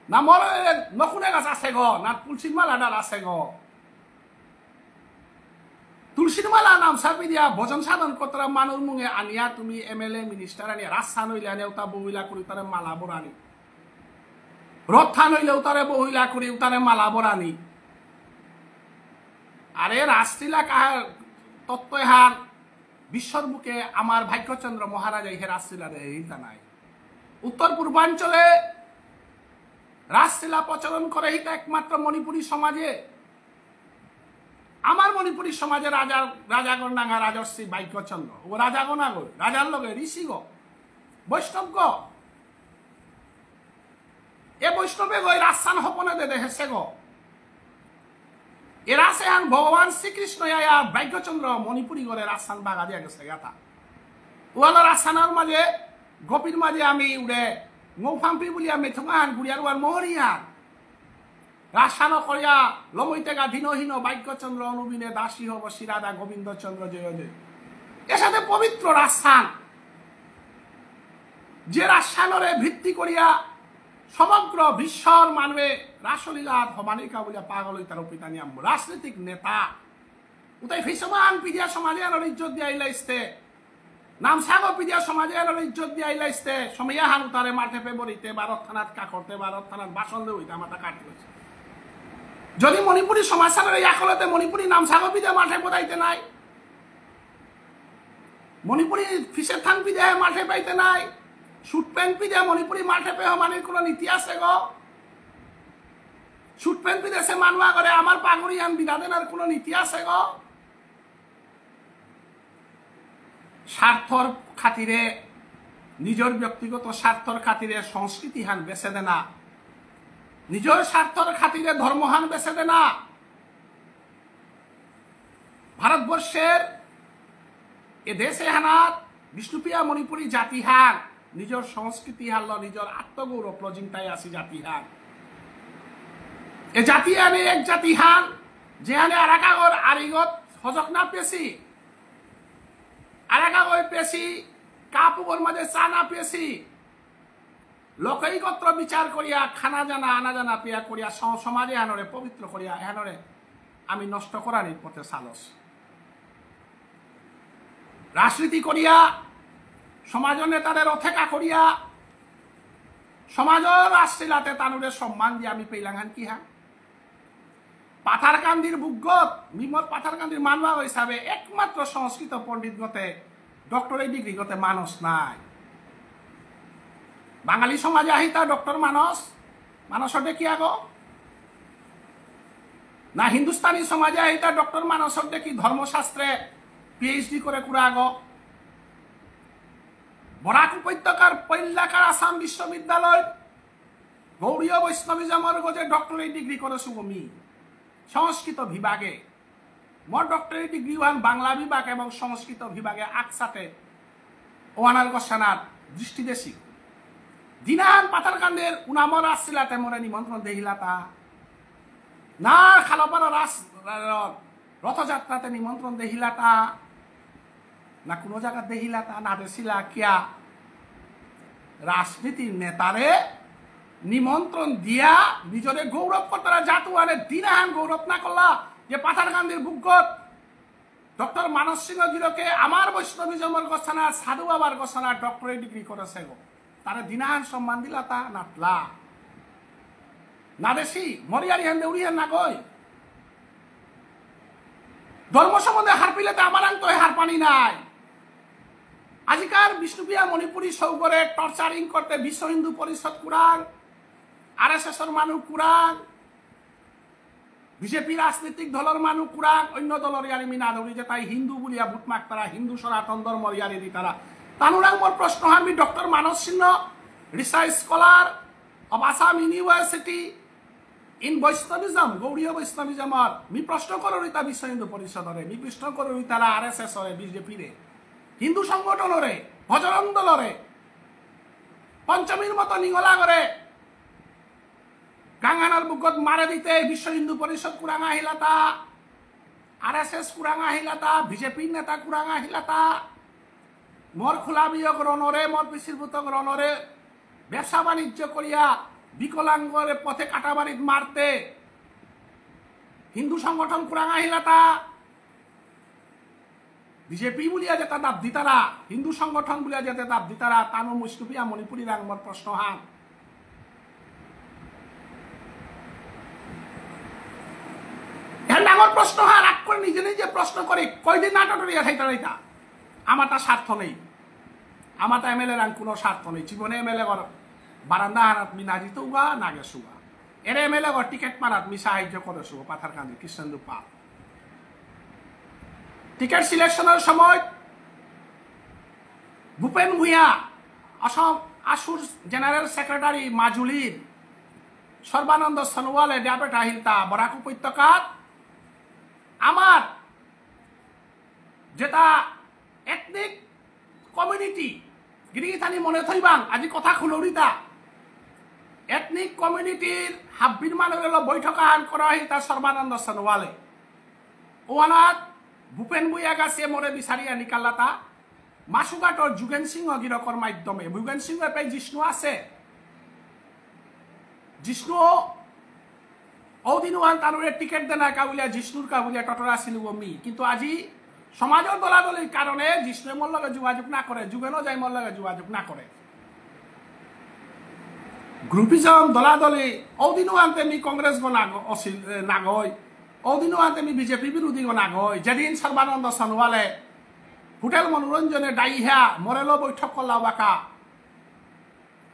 না, মর নকুনে গাছ আছে গো, না তুলসীর মালা ডাল আছে গো। তুলসীর মালা নাম সাপি দিয়া ভজন সাধন কতরা মানুষ মুঙে আনিয়া তুমি MLA মিনিস্টার আনিয়া রাজস্থান হইলে আনিয়া উতা বহিলা করি তারে মালা বরানি, রথান হইলে উতারে বহিলা করি উতারে মালা বরানি। আরে রাজলীলা কাহার তত্ত্ব হার বিশ্বর বুকে আমার ভাগ্যচন্দ্র মহারাজা ইহে রাজলীলা এইটা নাই। উত্তর পূর্বাঞ্চলে রাজলীলা প্রচলন করে এইটা একমাত্র মণিপুরী সমাজে। আমার মণিপুরী সমাজে রাজাগণ নাঙ্গা রাজর্ষি ভাগ্যচন্দ্র ও রাজাগণ আগো, রাজার লগে ঋষি গো, বৈষ্ণব গো, এ বৈষ্ণবে গো রাজস্থান হপনে দে দেখেছে গো। এরা সে ভগবান শ্রীকৃষ্ণ ভাগ্যচন্দ্র মণিপুরী করে রাজস্থান বাগা দিয়া গেছে গাথা। ওয়ালা রাজস্থানের মাঝে গোপীর মাঝে আমি উড়ে মৌফাম্পি বলিয়া মেথুঙান গুড়িয়ার ওয়ার মোহরিয়ান রাজস্থান করিয়া লমইতেগা ধীনহীন ভাগ্যচন্দ্র অনুবিনে দাসী হব শিরাদা গোবিন্দচন্দ্র জয় জয়। এর সাথে পবিত্র রাজস্থান, যে রাজস্থানরে ভিত্তি করিয়া সমগ্র বিশ্বর মানবে রাসলীলা ধমানিকা বলিয়া পাগল তার পিতানিয়াম রাজনৈতিক নেতা উতাই ফিসমান পিডিয়া সমাজে আলোর ইজ্জত দিয়ে আইলাইস্তে, নাম সাগর পিডিয়া সমাজে আলোর ইজ্জত দিয়ে আইলাইস্তে, সময়া হান উতারে মাঠে পে বরিতে ভারত থানাত কাকরতে ভারত থানাত বাসন দে হইতে মাথা কাটতেছে। যদি মণিপুরী সমাজের ইয়াকলতে মণিপুরী নাম সাগর পিডিয়া মাঠে বোধাইতে নাই, মণিপুরী ফিসের থান পিডিয়া মাঠে পাইতে নাই, শুট প্যান্ট পিদে মণিপুরী মাঠে পেহ মানির কোন নীতি আছে গো? শুট প্যান্ট পিদে সে মানুয়া করে আমার পাগড়ি আন বিদাদেনার কোন নীতি আছে গো? স্বার্থর খাতিরে, নিজের ব্যক্তিগত স্বার্থর খাতিরে সংস্কৃতি হান বেছে দে না, নিজের স্বার্থর খাতিরে ধর্মহান বেছে দে না। ভারতবর্ষের এ দেশে হানাত বিষ্ণুপ্রিয়া মণিপুরী জাতি হান নিজের সংস্কৃতি হারল, নিজের আত্মগৌরব লজিংটাই আসি জাতি হান। এ জাতি আনে এক জাতি হান যে আনে আরাকাগর আরিগত হজক না পেছি, আরাকাগর পেছি কাপুগর মাঝে চা না পেছি, লোকৈকত্র বিচার করিয়া খানা জানা আনা জানা পেয়া করিয়া সমাজে হানরে পবিত্র করিয়া হানরে আমি নষ্ট করার পথে সালস রাজনীতি করিয়া সমাজ নেতাদের অথেকা করিয়া সমাজের রাজলীলাতে তানুরে সম্মান দিয়ে আমি পেলাম কি হ্যাঁ পাথারকান্দির বুকগত মিমত পাথারকান্দির মানবা হিসাবে একমাত্র সংস্কৃত পণ্ডিত গতে ডক্টরেট ডিগ্রি গতে মানুষ নাই। বাঙালি সমাজে আহিতা ডক্টর মানসর দেখি আগ না, হিন্দুস্তানি সমাজে আহিতা ডক্টর মানসর দেখি ধর্মশাস্ত্রে PhD করে কুড়া আগ, বরাক উপত্যকার পৈলাকার আসাম বিশ্ববিদ্যালয় গৌড়ীয় বৈষ্ণবিজমের গজে ডক্টরেট ডিগ্রি করে সুগমি সংস্কৃত বিভাগে, মোর ডক্টরেট ডিগ্রি ওয়ান বাংলা বিভাগ এবং সংস্কৃত বিভাগে একসাথে ওয়ানার গোসানার দৃষ্টিদেশী দিনান পাতারকান্দের উনামর আসছিলাতে মোরে নিমন্ত্রণ দেহিলাতা না, খালপাড়া রথযাত্রাতে নিমন্ত্রণ দেহিলাতা না, কোনো জায়গা দেহিলাতা না দেশিলা কিয়া রাজনীতির নেতারে নিমন্ত্রণ দিয়া নিজরে গৌরব করতারা জাতুয়ারে দিনাহান গৌরব না করলা যে পাথারকান্দির বুকগত ডক্টর মানস সিংহ গিরকে আমার বৈষ্ণবিজমের গোসানা সাধু বাবার গোসানা ডক্টরেট ডিগ্রি করেছে গো, তারে দিনাহান সম্মান দিলা তা নাতলা না দেশি মরিয়ারি হেন দেউরিয়ান না গই ধর্ম সম্বন্ধে হার পিলেতে আমার তো হার পানি নাই। আজিকার বিষ্ণুপ্রিয়া মণিপুরী সৌগরে টর্চারিং করতে বিশ্ব হিন্দু পরিষদ কুরান, RSS মানুষ কুরান, বিজেপি রাজনৈতিক দলের মানুষ কুরাং অন্য দলের ইয়ারি মিনা ধরি যে তাই হিন্দু বলিয়া বুট মাক তারা হিন্দু সনাতন ধর্মর ইয়ারি দি তারা তানুরাং মোর প্রশ্ন আমি doctor Manas Singha research scholar of Assam university in Vaishnavism Gaudiya বৈষ্ণবিজমর মি প্রশ্ন করি তা বিশ্ব হিন্দু পরিষদরে মি প্রশ্ন করি তারা RSS রে বিজেপি রে হিন্দু সংগঠনরে ভজরং দলরে পঞ্চমীর মতো নিগলা করে গাঙ্গানার বুকত মারে দিতে বিশ্ব হিন্দু পরিষদ কুরাঙা হিলাতা RSS কুরাঙা হিলাতা বিজেপি নেতা কুরাঙা হিলাতা মর খোলা বিয়োগ রণরে মর পিসিরভূত রণরে ব্যবসা বাণিজ্য করিয়া বিকলাঙ্গরে পথে কাটাবাড়িত মারতে হিন্দু সংগঠন কুরাঙা হিলাতা বিজেপি বলিয়া যেটা দাব দিতারা হিন্দু সংগঠন বলিয়া যেতে দাব দিতারা তানো মুস্তুপিয়া মণিপুরী রাংমর প্রশ্ন হান ডাঙর প্রশ্ন হা রাগ করে নিজে নিজে প্রশ্ন করে কয়দিন নাটকরিয়া খাইতা রাইতা আমারটা স্বার্থ নেই আমারটা MLA রাং কোনো স্বার্থ নেই জীবনে MLA কর বারান্দা হারাত মি না জিতো উগা না গেছুগা এর MLA কর টিকেট মারাত মি সাহায্য করেছু পাথারকান্দি কৃষ্ণেন্দু পাল টিকেট সিলেকশনের সময় ভূপেন ভূঁইয়া অসম আসুর জেনারেল সেক্রেটারি মাজুলীর সর্বানন্দ সোনোয়ালে ডাবেটা হিলতা বরাক উপত্যকাত আমার যেটা এথনিক কমিউনিটি গিরিগিথানি মনে থইবাং আজি কথা খুলরিতা এথনিক কমিউনিটির হাব্বির মানুষের বৈঠক আহ্বান করা হিলতা সর্বানন্দ সোনোয়ালে ওয়ানাত ভূপেন ভূঁইয়া গাছে মরে বিচারিয়া নিকাল্লাতা মাসুঘাটর যুগেন সিংহ গিরকর মাধ্যমে যুগেন সিংহের পাই জিষ্ণু আছে জিষ্ণু ওদিন তানুরে টিকেট দেনা কাবুলিয়া জিষ্ণুর কাবুলিয়া টটরা ছিল মি কিন্তু আজি সমাজের দলাদলির কারণে জিষ্ণু মোর লগে যোগাযোগ না করে যুগেনও যাই মোর লগে যোগাযোগ না করে গ্রুপিজম দলাদলি ওদিনও আনতে মি কংগ্রেস গো নাগই ওদিনও আনতে মি বিজেপি বিরোধী গো নাগই যেদিন সর্বানন্দ সোনোয়ালে হোটেল মনোরঞ্জনে ডাইহা মরেলো বৈঠক করলা বাকা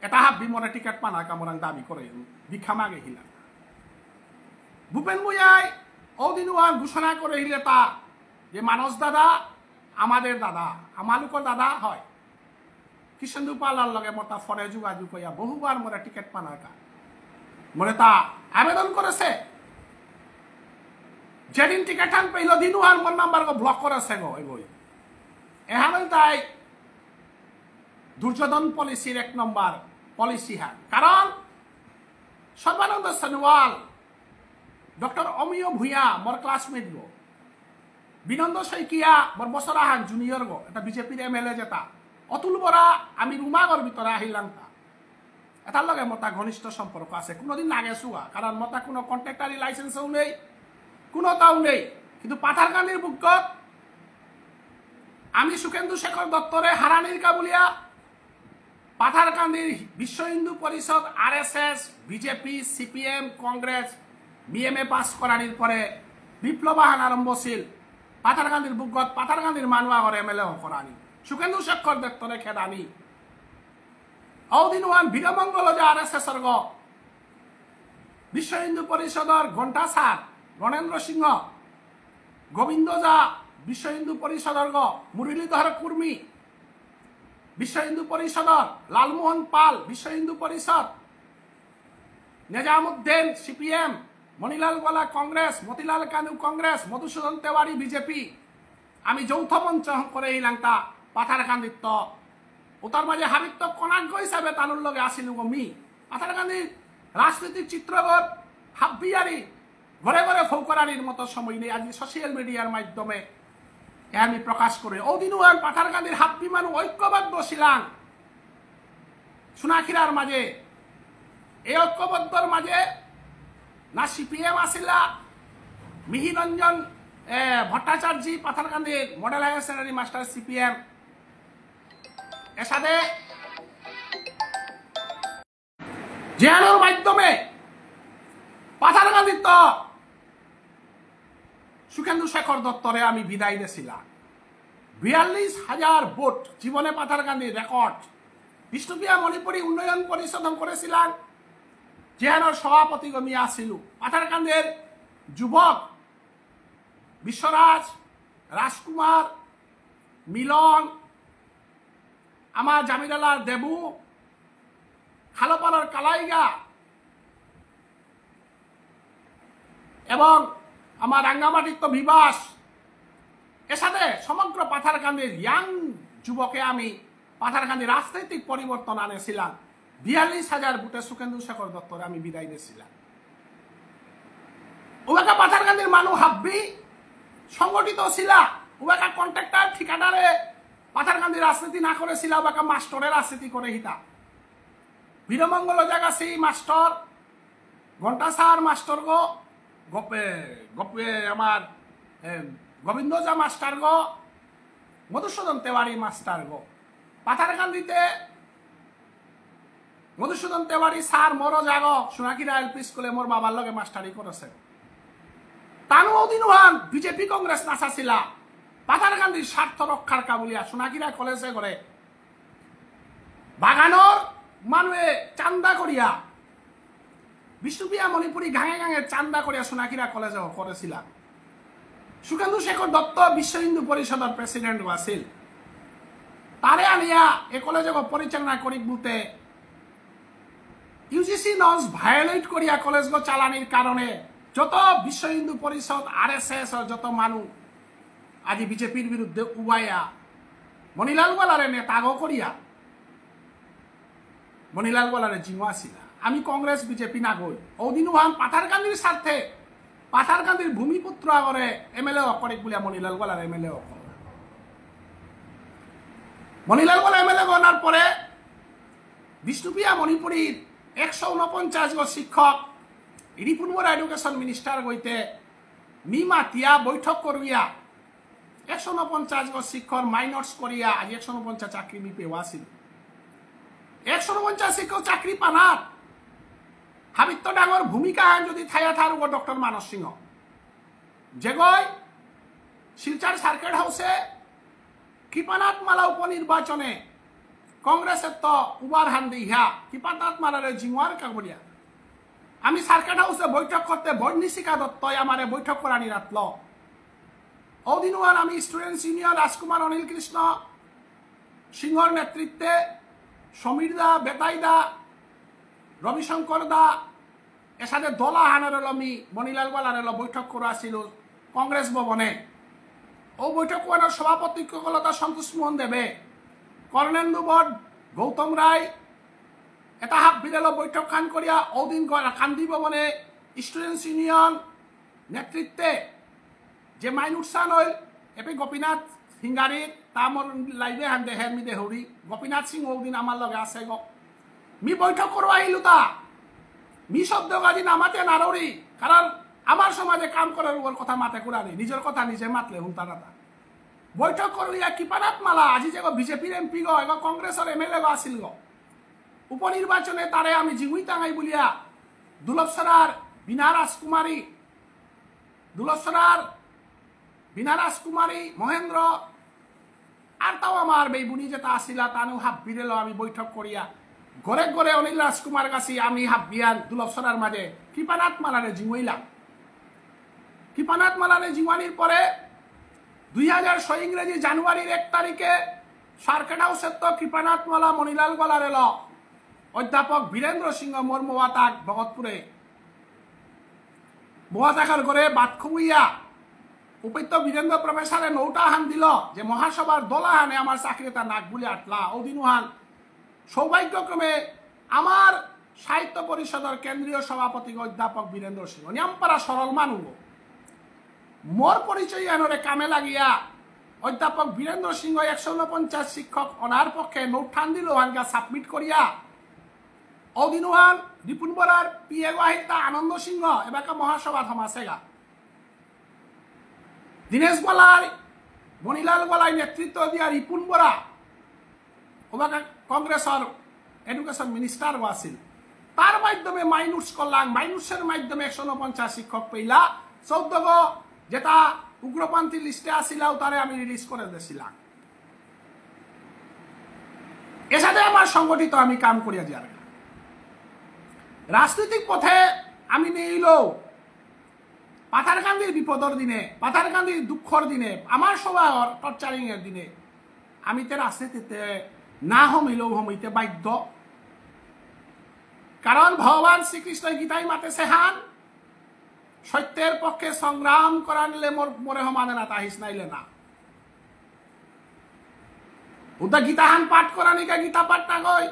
এটা হাব্বি মরে টিকেট পানা কামরাং দাবি করে ভিক্ষা মাগে হিলা ভূপেন ভূঁইয়াই ওদিনওয়ান ঘোষণা করে হিলে তা যে মানস দাদা আমাদের দাদা আমালোকৰ দাদা হয় কৃষ্ণেন্দু পালার লগে মতা ফরে যোগাযোগ করিয়া বহুবার মরে টিকেট পানা কা মরে তা আবেদন করেছে যেদিন টিকেট হান পেল দিনওয়ান মোর নাম্বার গো ব্লক করেছে গো এগোই এহামেল তাই দুর্যোধন পলিসির 1 নম্বর পলিসি হান কারণ সর্বানন্দ সোনোয়াল ডক্টর অমিয় ভূঁইয়া মোর ক্লাসমেট গো বিনন্দ শইকিয়া মোর বছরা হান জুনিয়র গো এটা বিজেপির MLA যেটা অতুল বরা আমি রুমাগর ভিতরে আহিলাম তা এটার লগে মতা ঘনিষ্ঠ সম্পর্ক আছে কোনোদিন না গেছুয়া কারণ মতা কোনো কন্ট্রাক্টারি লাইসেন্সও নেই কোনোটাও নেই কিন্তু পাথারকান্দির বুকত আমি সুখেন্দু শেখর দত্তরে হারানির কাবুলিয়া পাথারকান্দির বিশ্ব Hindu Parishad RSS BJP CPM Congress BMA pass করানির পরে বিপ্লবাহান আরম্ভশীল পাথারকান্দির বুকত পাথারকান্দির মানুয়া করে MLA করানি সুখেন্দু শেখর দত্তরে খেদানি ওদিনওয়ান বীরমঙ্গল যে RSS গ বিশ্ব হিন্দু পরিষদর ঘণ্টা স্যার গণেন্দ্র সিংহ গোবিন্দ যা বিশ্ব হিন্দু পরিষদর গ মুরলীধর কুর্মী বিশ্ব হিন্দু পরিষদর লালমোহন পাল বিশ্ব হিন্দু পরিষদ নিজামুদ্দিন CPM মণিলাল গোলা কংগ্রেস মতিলাল কানু কংগ্রেস মধুসূদন তেওয়ারি বিজেপি আমি যৌথ মঞ্চ করে ইলাংতা পাথারকান্দিত উত্তর মাঝে হাবিত্য কনাজ্ঞ হিসাবে তানুর লগে আসিল গো মি পাথারকান্দির রাজনৈতিক চিত্রগত হাব্বিয়ারি ঘরে ঘরে ফৌকরানির মতো সময় নেই আজ সোশ্যাল মিডিয়ার মাধ্যমে আমি প্রকাশ করে ওদিনওয়ান পাথারকান্দির হাব্বি মানুষ ঐক্যবদ্ধ ছিলাম সোনাখিরার মাঝে এই ঐক্যবদ্ধর মাঝে না CPM আসিলা মিহিরঞ্জন ভট্টাচার্য পাথারকান্দির model higher secondary master CPM এর সাথে জেহানোর মাধ্যমে পাথারকান্দির তো সুখেন্দু শেখর দত্তরে আমি বিদায় দিয়েছিলাম 42,000 ভোট জীবনে পাথারকান্দির রেকর্ড বিষ্ণুপ্রিয়া মণিপুরী উন্নয়ন পরিষদ করেছিলাম জেহানোর সভাপতি গমি আসিল পাথারকান্দির যুবক বিশ্বরাজ, রাজকুমার, মিলন, আমার জামিলালার দেবু, খালপাড়ার কালাইগা এবং আমার রাঙ্গামাটির তো বিবাস, এর সাথে সমগ্র পাথারকান্দির ইয়াং যুবকে আমি পাথারকান্দির রাজনৈতিক পরিবর্তন আনেছিলাম। ৪২,০০০ ভোটে সুখেন্দু শেখর দত্তরে আমি বিদায় নিয়েছিলাম। ওবাকা পাথারকান্দির মানুষ হাব্বি সংগঠিত ছিলা, ওবাকা কন্ট্রাক্টর ঠিকাদারে পাথারকান্দির রাজনীতি না করেছিল, ওবাকা মাস্টরের রাজনীতি করে হিতা। বীরমঙ্গল জায়গাছি মাস্টর, ঘণ্টাসার মাস্টর গো, গপে আমার গোবিন্দ যা মাস্টার গো, মধুসূদন তেওয়ারি মাস্টার গো। পাথারকান্দিতে মধুসূদন তেওয়ারি স্যার মরো জাগ সোনাকিরা এলপি স্কুলে মোর বাবার লগে মাস্টারি করেছে। তানু অদিনুহান বিজেপি কংগ্রেস নাচাছিলা পাথারকান্দির স্বার্থ রক্ষার কাবুলিয়া সোনাকিরা কলেজে করে বাগানর মানুষে চান্দা করিয়া বিষ্ণুপ্রিয়া মণিপুরী গাঙে গাঙে চান্দা করিয়া সোনাকিরা কলেজে করেছিলা। সুখেন্দু শেখর দত্ত বিশ্ব হিন্দু পরিষদের প্রেসিডেন্ট আছিল, তারে আনিয়া এ কলেজ পরিচালনা করি বলতে ইউজিসি নর্মস ভায়োলেট করিয়া কলেজ চালানির কারণে যত বিশ্ব হিন্দু পরিষদ RSS যত মানুষ আজি বিজেপির বিরুদ্ধে উবাইয়া মণিলাল গোয়ালারে নেতাগো করিয়া মণিলাল গোয়ালারে জিমা ছিল। আমি কংগ্রেস বিজেপি না গই ওদিনুহান পাথারকান্দির স্বার্থে পাথারকান্দির ভূমিপুত্র আগরে MLA অকরে বলিয়া মণিলাল গোয়ালার MLA অকর। মণিলাল গোয়ালা MLA গনার পরে বিষ্ণুপ্রিয়া মণিপুরীর 149 জন শিক্ষক রিপুন বরা এডুকেশন মিনিস্টার গইতে মিমাতিয়া বৈঠক করিয়া 149 জন শিক্ষক মাইনর্স করিয়া আজ 149 চাকরি মি পেওয়া ছিল। 149 শিক্ষক চাকরি পানার হাবিত্য ডাঙর ভূমিকা যদি থায়া থার ডক্টর মানস সিংহ যেগই শিলচর সার্কিট হাউসে কৃপানাথ মালা উপনির্বাচনে কংগ্রেসের তো উবার হান্দি ইহা কৃপানাথ মালারে জিমার কাগরিয়া আমি সার্কিট হাউসে বৈঠক করতে বর্ণিশিকা দত্তই আমারে বৈঠক করানি রাতল। ওদিনুয়ান আমি স্টুডেন্টস ইউনিয়ন রাজকুমার অনিল কৃষ্ণ সিংহর নেতৃত্বে সমীর দা, বেতাই দা, রবিশঙ্কর দা এর সাথে দলা হানের আমি মণিলাল গোয়ালার বৈঠক করা ছিল কংগ্রেস ভবনে। ও বৈঠক করার সভাপতিত্বতা সন্তোষ মোহন দেবে, কর্ণেন্দু বট, গৌতম রায় এটা হাত বিরেল বৈঠক খান করিয়া ওদিন কান্দি ভবনে স্টুডেন্টস ইউনিয়ন নেতৃত্বে যে মাইন উৎসান হইল এপি গোপীনাথ সিংগারির তা মোর লাইভে হান দেহের মি দেহরি গোপীনাথ সিং ওদিন আমার লগে আছে গো মি বৈঠক করবা আইলু তা মি শব্দ গাজি নামাতে নাররি, কারণ আমার সমাজে কাম করার উপর কথা মাতে কুরানি, নিজের কথা নিজে মাতলে হুন্তা না। বৈঠক করিয়া কৃপানাথ মালা আজি যে বিজেপির MP গো এগো কংগ্রেসের MLA গো আসিল গো। উপনির্বাচনে তারে আমি জিগুই টাঙাই বলিয়া দুলভসরার বিনা রাজকুমারী মহেন্দ্র আর তাও আমার বেবুনি যেটা আসিলা তানু হাত বিরেল আমি বৈঠক করিয়া ঘরে ঘরে অনিল রাজকুমার কাছে আমি হাত বিয়ান দুলভসরার মাঝে কৃপানাথ মালারে জিঙইলাম। কৃপানাথ মালারে জিঙানির পরে 2006 ইংরেজি জানুয়ারির 1 তারিখে সার্কিট হাউসের তো কৃপানাথ মালা মণিলাল গোয়ালার এল অধ্যাপক বীরেন্দ্র সিংহ মোর মোয়াতাক ভগতপুরে মোয়াতাকার করে বাদ খুইয়া উপত্য বীরেন্দ্র প্রফেসরে নৌটা হান দিল যে মহাসভার দলা হানে আমার চাকরিটা নাক বলে আটলা। ওদিনুহান সৌভাগ্যক্রমে আমার সাহিত্য পরিষদের কেন্দ্রীয় সভাপতি অধ্যাপক বীরেন্দ্র সিংহ নিয়মপাড়া সরল মানুষ মোর পরিচয় আনরে কামে লাগিয়া অধ্যাপক বীরেন্দ্র সিংহ 149 শিক্ষক অনার পক্ষে নোট ঠান দিল হানকা সাবমিট করিয়া ওদিনুহান রিপুন বরার PA গাহিতা আনন্দ সিংহ এবাকা মহাসভা থমাসেগা দীনেশ গোয়ালাই মণিলাল গোয়ালাই নেতৃত্ব দিয়া রিপুন বরা ওবাকা কংগ্রেসের এডুকেশন মিনিস্টার আছিল, তার মাধ্যমে মাইনুটস করলাম, মাইনুটসের মাধ্যমে 149 শিক্ষক পেইলা 14 গো যেটা উগ্রপন্থী লিস্টে আসিলাও তারে আমি রিলিজ করে দিয়েছিলাম। এর সাথে আমার সংগঠিত আমি কাম করিয়া যার রাজনৈতিক পথে আমি নিল পাথারকান্দির বিপদর দিনে, পাথারকান্দির দুঃখর দিনে, আমার স্বভাবর টর্চারিং এর দিনে আমি তে রাজনীতিতে না হমিলেও হমিতে বাধ্য। কারণ ভগবান শ্রীকৃষ্ণ গীতাই মাতে সেহান সত্যের পক্ষে সংগ্রাম করা নিলে মরে মানে না তাহিস নাইলে না। উদা গীতাহান পাঠ করা নিকা গীতা পাঠ না গই,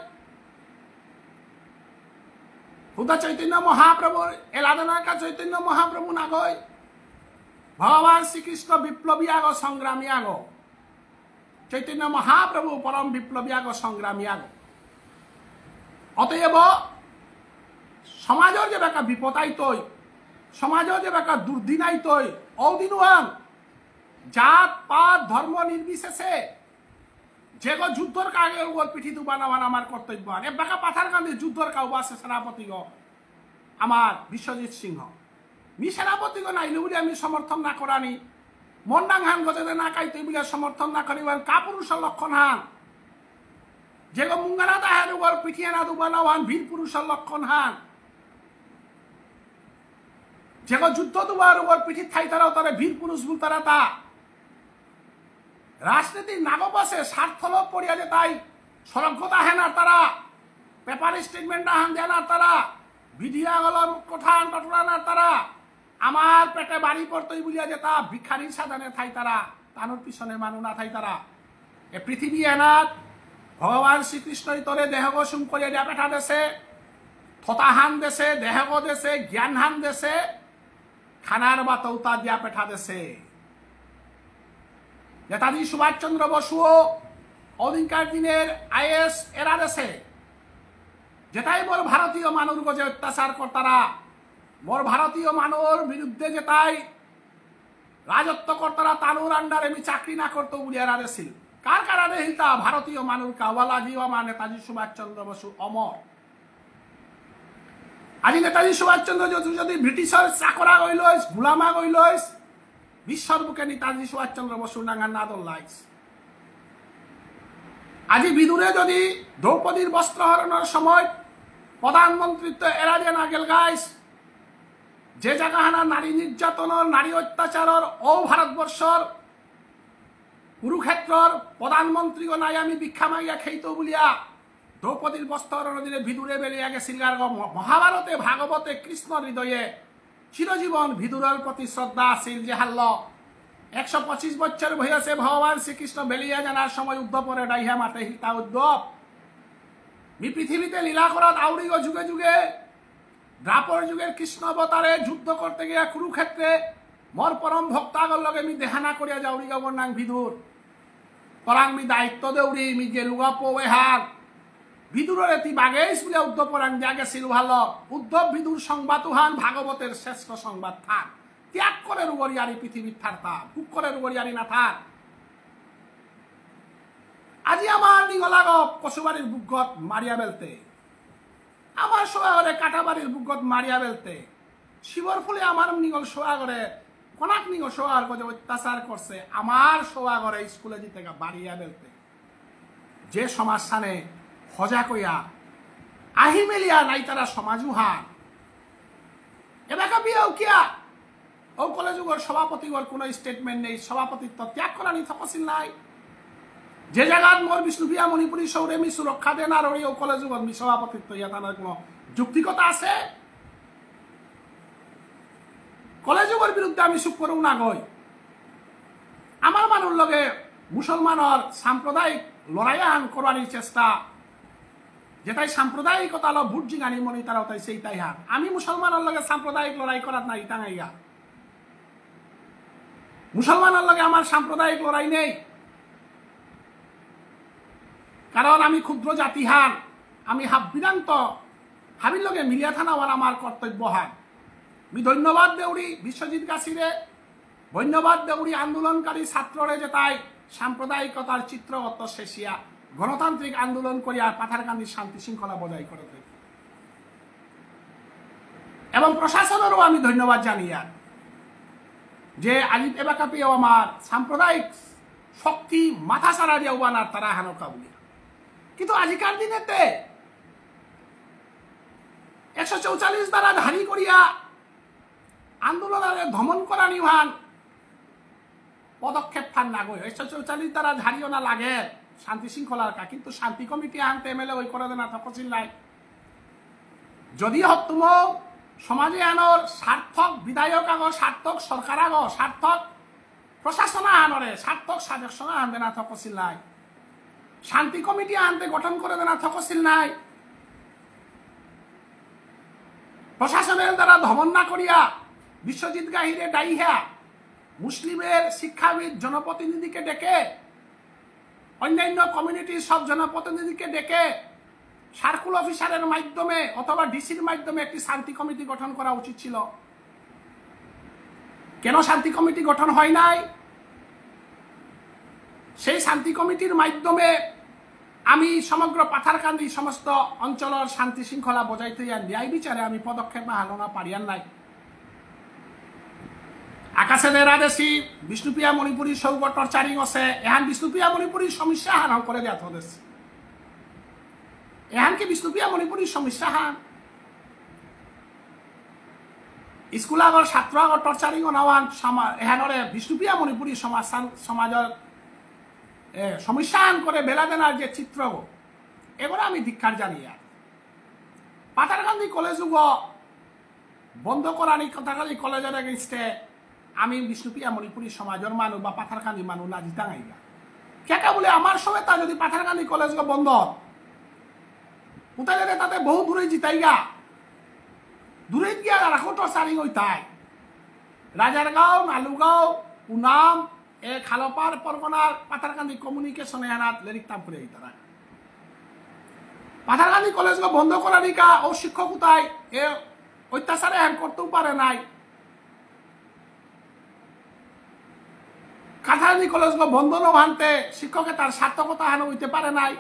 উদা চৈতন্য মহাপ্রভু এলাদনাকা চৈতন্য মহাপ্রভু না গই। ভগবান শ্রীকৃষ্ণ বিপ্লবী আগ সংগ্রামী আগ, চৈতন্য মহাপ্রভু পরম বিপ্লবী আগ সংগ্রামী আগ। অতএব সমাজের যে বেকা বিপদ আইতই, সমাজের যে বেকা দুর্দিন আইতই, অদিনুয়ান জাত পাত ধর্ম নির্বিশেষে যে যুদ্ধর কাগের উপর পিঠি দুবানাবান আমার কর্তব্য। এ বেকা পাথারকান্দি যুদ্ধর কাউ আছে সেনাপতি আমার বিশ্বজিৎ সিংহ। মি সেনাপতি নাইলে বলে আমি সমর্থন না করানি, মন্ডাং হান গজে না কাইতে বলে সমর্থন না করিবেন কাপুরুষের লক্ষণ হান। যে মুঙ্গানা তাহার উপর পিঠিয়ে না দুবানাবান বীর পুরুষের লক্ষণ হান। যে যুদ্ধ দুবার উপর পিঠি থাই তারাও তারা বীর পুরুষ বল তারা তা রাজনীতির নাগপাশে স্বার্থ লোভ পড়িয়া যে তাই সরক্ষতা হেন আর তারা পেপার স্টেটমেন্ট হান দেন আর তারা ভিডিও গলম কথা টটলানার তারা আমার পেটে বাড়ি পড়তই বলিয়া যে তা ভিক্ষারির সাধনে থাই তারা তানোর পিছনে মানু না থাই তারা। এ পৃথিবী এনাথ ভগবান শ্রীকৃষ্ণ তরে দেহগ সুম করিয়া দিয়া পেঠা দেশে, থতাহান দেশে, দেহগ দেশে, জ্ঞানহান দেশে, খানার বা তৌতা দিয়া পেঠা দেশে। নেতাজি সুভাষচন্দ্র বসুও অধিকার দিনের আইএস এরা দেশে যেটাই মোর ভারতীয় মানুষ গজে অত্যাচার কর্তারা, মোর ভারতীয় মানুষ বিরুদ্ধে যেটাই রাজত্ব কর্তারা তানুর আন্ডারে আমি চাকরি না করতো বলিয়া রাজেছিল। কার কারণে হিলতা ভারতীয় মানুষ কাওয়ালা জীব আমার নেতাজি সুভাষচন্দ্র বসু অমর। আজি নেতাজি সুভাষচন্দ্র যদি ব্রিটিশের চাকরা গইলইস, গুলামা গইলইস, বিশ্বর বুকে নেতাজি সুভাষচন্দ্র বসু ডাঙ্গার নাদল লাইস। আজি বিদুরে যদি দ্রৌপদীর বস্ত্র হরণের সময় প্রধানমন্ত্রিত্ব এরা যে না গেল গাইস, যে জায়গাহানা নারী নির্যাতনের নারী অত্যাচারের ও ভারতবর্ষর কুরুক্ষেত্রর প্রধানমন্ত্রী নাই আমি ভিক্ষা মাইয়া খেইত বলিয়া দ্রৌপদীর বস্ত্র হরণের দিনে বিদুরে বেরিয়ে গেছিল। মহাভারতে ভাগবতে কৃষ্ণ হৃদয়ে চিরজীবন ভিদুরের প্রতি শ্রদ্ধা আছিল যে হাল্ল 125 বছর হয়েছে ভগবান শ্রীকৃষ্ণ বেলিয়া জানার সময় উদ্ধবরে ডাইহা মাতে হিতা উদ্ধব মি পৃথিবীতে লীলা করাত আউরিগ যুগে যুগে দ্রাপর যুগের কৃষ্ণ অবতারে যুদ্ধ করতে গিয়া কুরুক্ষেত্রে মোর পরম ভক্তাগর লগে মি দেহানা করিয়া যাউরিগ বর্ণাং ভিদুর পরাং মি দায়িত্ব দেউরি মি যে লুগা পোয়ে হার ভিদুরের এটি বাগেশ বলে উদ্ধব পরাং দিয়া গেছিল ভালো। উদ্ধব ভিদুর সংবাদ উহান ভাগবতের শ্রেষ্ঠ সংবাদ থাক। ত্যাগ করে রুগরিয়ারি পৃথিবীর থাকতা বুক করে রুগরিয়ারি না থাক। আজি আমার নিগলাগ কচুবাড়ির বুকগত মারিয়া বেলতে, আমার সোয়াগরে কাটাবাড়ির বুকগত মারিয়া বেলতে, শিবর ফুলে আমার নিগল সোয়াগরে কনাক নিগল সোয়াগ যে অত্যাচার করছে আমার সোয়াগরে স্কুলে দিতে বাড়িয়া বেলতে, যে সমাজ সানে হজা কইয়া আহি মেলিয়া নাই তারা সমাজ উহান এলাকা বিয়েও কিয়া ও কলেজুগর সভাপতিগর কোনো স্টেটমেন্ট নেই, সভাপতিত্ব ত্যাগ করা নি থকছিল নাই। যে জায়গাত মোর বিষ্ণুপ্রিয়া মণিপুরী সৌরে মি সুরক্ষা দেন আর ওই ও কলেজুগর মি সভাপতিত্ব ইয়া তার কোনো যুক্তিকতা আছে? কলেজুগর বিরুদ্ধে আমি সুখ করু না গই। আমার মানুষ লগে মুসলমানের সাম্প্রদায়িক লড়াই আন করার চেষ্টা যেটাই সাম্প্রদায়িকতা হলো ভোট জিগানি মনি তারাও তাই সেইটাই হার। আমি মুসলমানের লগে সাম্প্রদায়িক লড়াই করার নাই টাঙাইয়া, মুসলমানের লগে আমার সাম্প্রদায়িক লড়াই নেই। কারণ আমি ক্ষুদ্র জাতি হান, আমি বিদান্ত হাবির লগে মিলিয়া থানা হওয়ার আমার কর্তব্য হান। আমি ধন্যবাদ দেউরি বিশ্বজিৎ গাছিরে, ধন্যবাদ দেউরি আন্দোলনকারী ছাত্ররে যে তাই সাম্প্রদায়িকতার চিত্রগত শেষিয়া গণতান্ত্রিক আন্দোলন করিয়া পাথারকান্দির শান্তি শৃঙ্খলা বজায় করে থাকে। এবং প্রশাসনেরও আমি ধন্যবাদ জানিয়া যে আজি এবাকা পেয়েও আমার সাম্প্রদায়িক শক্তি মাথা সারা দিয়ে উবানার তারা হানকা বলিয়া। কিন্তু আজিকার দিনেতে 144 দ্বারা ধারী করিয়া আন্দোলনের ধমন করা নিহান পদক্ষেপ থান না গই চৌচালিশ দ্বারা ঝাড়িও না লাগে শান্তি শৃঙ্খলার কা কিন্তু শান্তি কমিটি আনতে এমএলএ ওই করে না তপশিল নাই যদি হতুম সমাজে আনর সার্থক বিধায়ক আগ সার্থক সরকার আগ সার্থক প্রশাসন আনরে সার্থক সাজেকশন আনবে না তপশিল নাই শান্তি কমিটি আনতে গঠন করে দেনা তপশিল নাই প্রশাসনের দ্বারা ধমন না করিয়া বিশ্বজিৎ গাহিরে ডাইহা মুসলিমের শিক্ষাবিদ জনপ্রতিনিধিকে ডেকে অন্যান্য কমিউনিটির সব জনপ্রতিনিধিকে ডেকে সার্কুল অফিসারের মাধ্যমে অথবা ডিসির মাধ্যমে একটি শান্তি কমিটি গঠন করা উচিত ছিল কেন শান্তি কমিটি গঠন হয় নাই সেই শান্তি কমিটির মাধ্যমে আমি সমগ্র পাথারকান্দি সমস্ত অঞ্চলের শান্তি শৃঙ্খলা বজাইতে ন্যায় বিচারে আমি পদক্ষেপ হালনা পারিয়ান নাই আকাশে দেরাদেশি বিষ্ণুপ্রিয়া মণিপুরী সৌগ টর্চারিং আছে এহান বিষ্ণুপ্রিয়া মণিপুরী সমস্যা হান করে দেওয়া হদেশ এহান কি বিষ্ণুপ্রিয়া মণিপুরী সমস্যা হান স্কুল আগর ছাত্র আগর টর্চারিং নাওয়ান এহানরে বিষ্ণুপ্রিয়া মণিপুরী সমাজের সমস্যা আন করে বেলা দেনার যে চিত্র এগুলো আমি ধিক্ষার জানি আর পাথারকান্দি কলেজ বন্ধ করানি পাথারকান্দি কলেজের এগেইনস্টে আমি বিষ্ণুপ্রিয়া মণিপুরী সমাজের মানুষ বা পাথারকান্দি মানুষ না জিতাঙাইগা কেকা বলে আমার সময় তা যদি পাথারকান্দি কলেজ বন্ধ কোথায় গেলে তাতে বহু দূরে জিতাইগা দূরে গিয়া রাখো টর্চারিং ওই তাই রাজারগাঁও নালুগাঁও উনাম এ খালপার পরগনার পাথারকান্দি কমিউনিকেশন এহানাত লেরিকতাম করে তারা পাথারকান্দি কলেজ বন্ধ করানি কা ও শিক্ষক কোথায় এ অত্যাচারে হ্যান করতেও পারে নাই পাথারকান্দি কলেজ বন্ধ নভানতে শিক্ষকে তার সার্থকতা হানো হইতে পারে নাই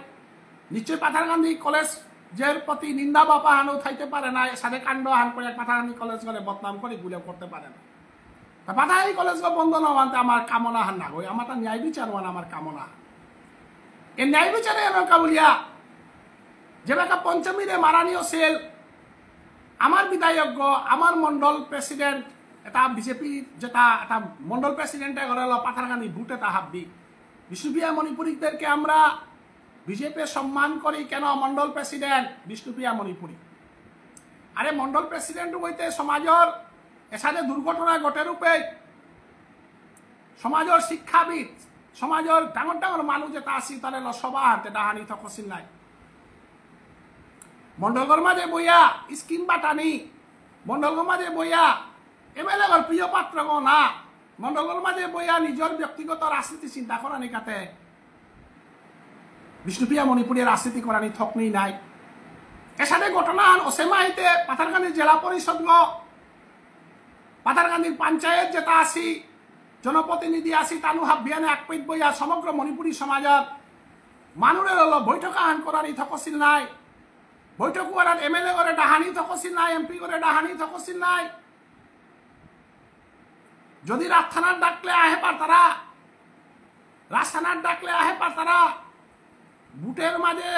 নিশ্চয়ই পাথারকান্দি কলেজ যের প্রতি নিন্দা বাপা হানো থাইতে পারে নাই সাথে কাণ্ড হান করে পাথারকান্দি কলেজ করে বদনাম করে গুলে করতে পারে না পাথারকান্দি কলেজ বন্ধ নভানতে আমার কামনা হান না গই আমার তা ন্যায় বিচার হন আমার কামনা এই ন্যায় বিচারে এমকা বলিয়া যেবাকা পঞ্চমীরে মারানিও সেল আমার বিধায়ক আমার মন্ডল প্রেসিডেন্ট এটা বিজেপি যেটা এটা মন্ডল প্রেসিডেন্টে ঘরে পাথারকান্দি ভোট এটা হাববি বিষ্ণুপ্রিয়া মণিপুরীদেরকে আমরা বিজেপি সম্মান করি কেন মন্ডল প্রেসিডেন্ট বিষ্ণুপ্রিয়া মণিপুরী আরে মন্ডল প্রেসিডেন্ট হইতে সমাজের এসাথে দুর্ঘটনা ঘটে রূপে সমাজের শিক্ষাবিদ সমাজের ডাঙর ডাঙর মানুষ যেটা আসি তাহলে সভা হাতে ডাহানি তকসিল নাই মন্ডলগর মাঝে বইয়া স্কিম বাটানি মন্ডলগর মাঝে বইয়া এমএলএ প্রিয় পাত্র না মন্ডলগর মাঝে বইয়া নিজের ব্যক্তিগত রাজনীতি চিন্তা করানি কাতে বিষ্ণুপ্রিয়া মণিপুরের রাজনীতি করানি থকনি নাই এর সাথে ঘটনা অসেমাইতে পাথারকান্দি জেলা পরিষদ পাথারকান্দির পঞ্চায়েত যেটা আসি জনপ্রতিনিধি আসি তানু হাবিয়ানে আকপিত বইয়া সমগ্র মণিপুরী সমাজের মানুষের হলো বৈঠক আহ্বান করানি থকছিল নাই বৈঠক করার এমএলএ করে ডাহানি থকছিল নাই এমপি করে ডাহানি থকছিল নাই যদি রাত থানার ডাকলে আহে পার তারা রাজ থানার ডাকলে আহে পার তারা বুটের মাঝে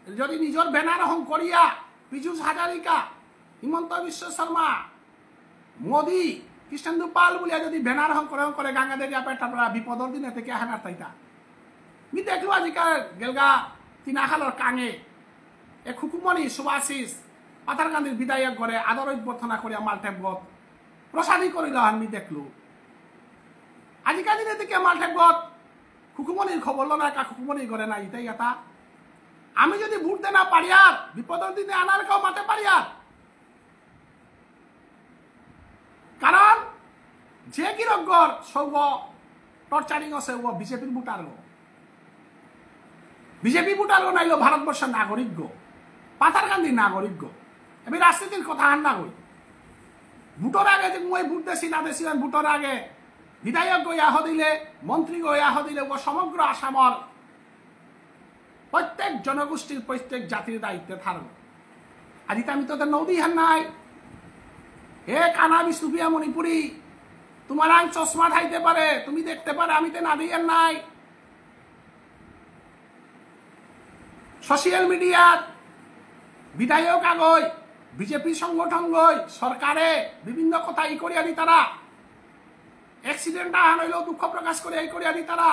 যদি নিজের ব্যানার হং করিয়া পীযুষ হাজারিকা হিমন্ত বিশ্ব শর্মা মোদী কৃষ্ণেন্দু পাল বলিয়া যদি ব্যানার হং করে গাঙ্গা দেখিয়া পেটা বিপদর দিনে থেকে আহেনার তাইতা মি দেখলো আজিকাল গেলগা তিনাখালর কাঙে এ খুকুমণি সুভাশিস পাথারকান্দির বিধায়ক করে আদর অভ্যর্থনা করিয়া মালটেবগত প্রসাদী করিল আমি দেখলো আজিকাল দিনে থেকে মালটেবগত খুকুমণির খবর লো না কা খুকুমণি করে না ইতাই এটা আমি যদি ভোট দে না পারি আর বিপদের দিনে আনার কেউ মাতে পারি আর কারণ যে কিরকর সৌগ টর্চারিং আছে ও বিজেপির ভোটার বিজেপি ভোটার নাইলো ভারতবর্ষের নাগরিক পাথারকান্দির নাগরিক আমি রাজনীতির কথা হান না কই ভোটের আগে যে মই ভোট দেছি না দেছি ভোটের আগে বিধায়ক গই আহ দিলে মন্ত্রী গই আহ দিলে ও সমগ্র আসামর প্রত্যেক জনগোষ্ঠীর প্রত্যেক জাতির দায়িত্বে থাকব আজি আমি তোদের নদী হান নাই হে কানা বিষ্ণুপ্রিয়া মণিপুরী তোমার আং চশমা থাইতে পারে তুমি দেখতে পারে আমি তো না দিয়ে নাই সোশ্যাল মিডিয়ার বিধায়ক আগই বিজেপি সংগঠন গই সরকারে বিভিন্ন কথা ই করিয়া দি তারা অ্যাক্সিডেন্ট আহান হইলেও দুঃখ প্রকাশ করে এই করিয়া দি তারা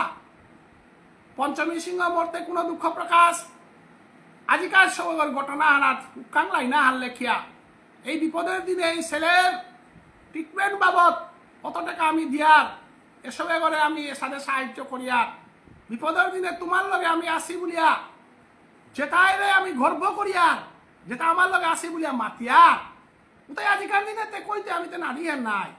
পঞ্চমী সিংহ মরতে কোনো দুঃখ প্রকাশ আজিকার সময়ের ঘটনা আনাত কাংলাই না হান লেখিয়া এই বিপদের দিনে এই ছেলের ট্রিটমেন্ট বাবদ কত টাকা আমি দিয়ার এসবে করে আমি এর সাথে সাহায্য করিয়া বিপদের দিনে তোমার লগে আমি আসি বলিয়া যেটাই আমি গর্ব করিয়া যেটা আমার লগে আসি বলিয়া মাতিয়া তাই আজিকার দিনে তে কইতে আমি তো নারী নাই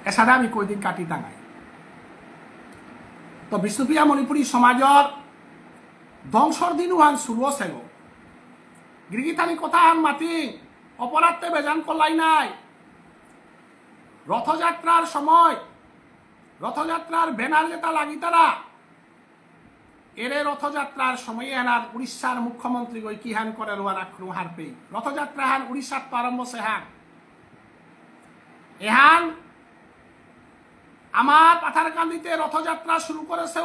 এর সাথে আমি কয়দিন কাটি টাঙাই তো বিষ্ণুপ্রিয়া মণিপুরী সমাজর ধ্বংসর দিন হান শুরু আছে গিরিগিথানি কথা হান মাতি অপরাধতে বেজান করলাই নাই রথযাত্রার সময় রথযাত্রার ব্যানার যেটা লাগি তারা এরে রথযাত্রার সময় এনার উড়িষ্যার মুখ্যমন্ত্রী গই কি হান করে রোয়ার আক্রম হারপে রথযাত্রা হান উড়িষ্যার তো আরম্ভ সে হান এহান আমার পাথারকান্দিতে রথযাত্রা শুরু করেছে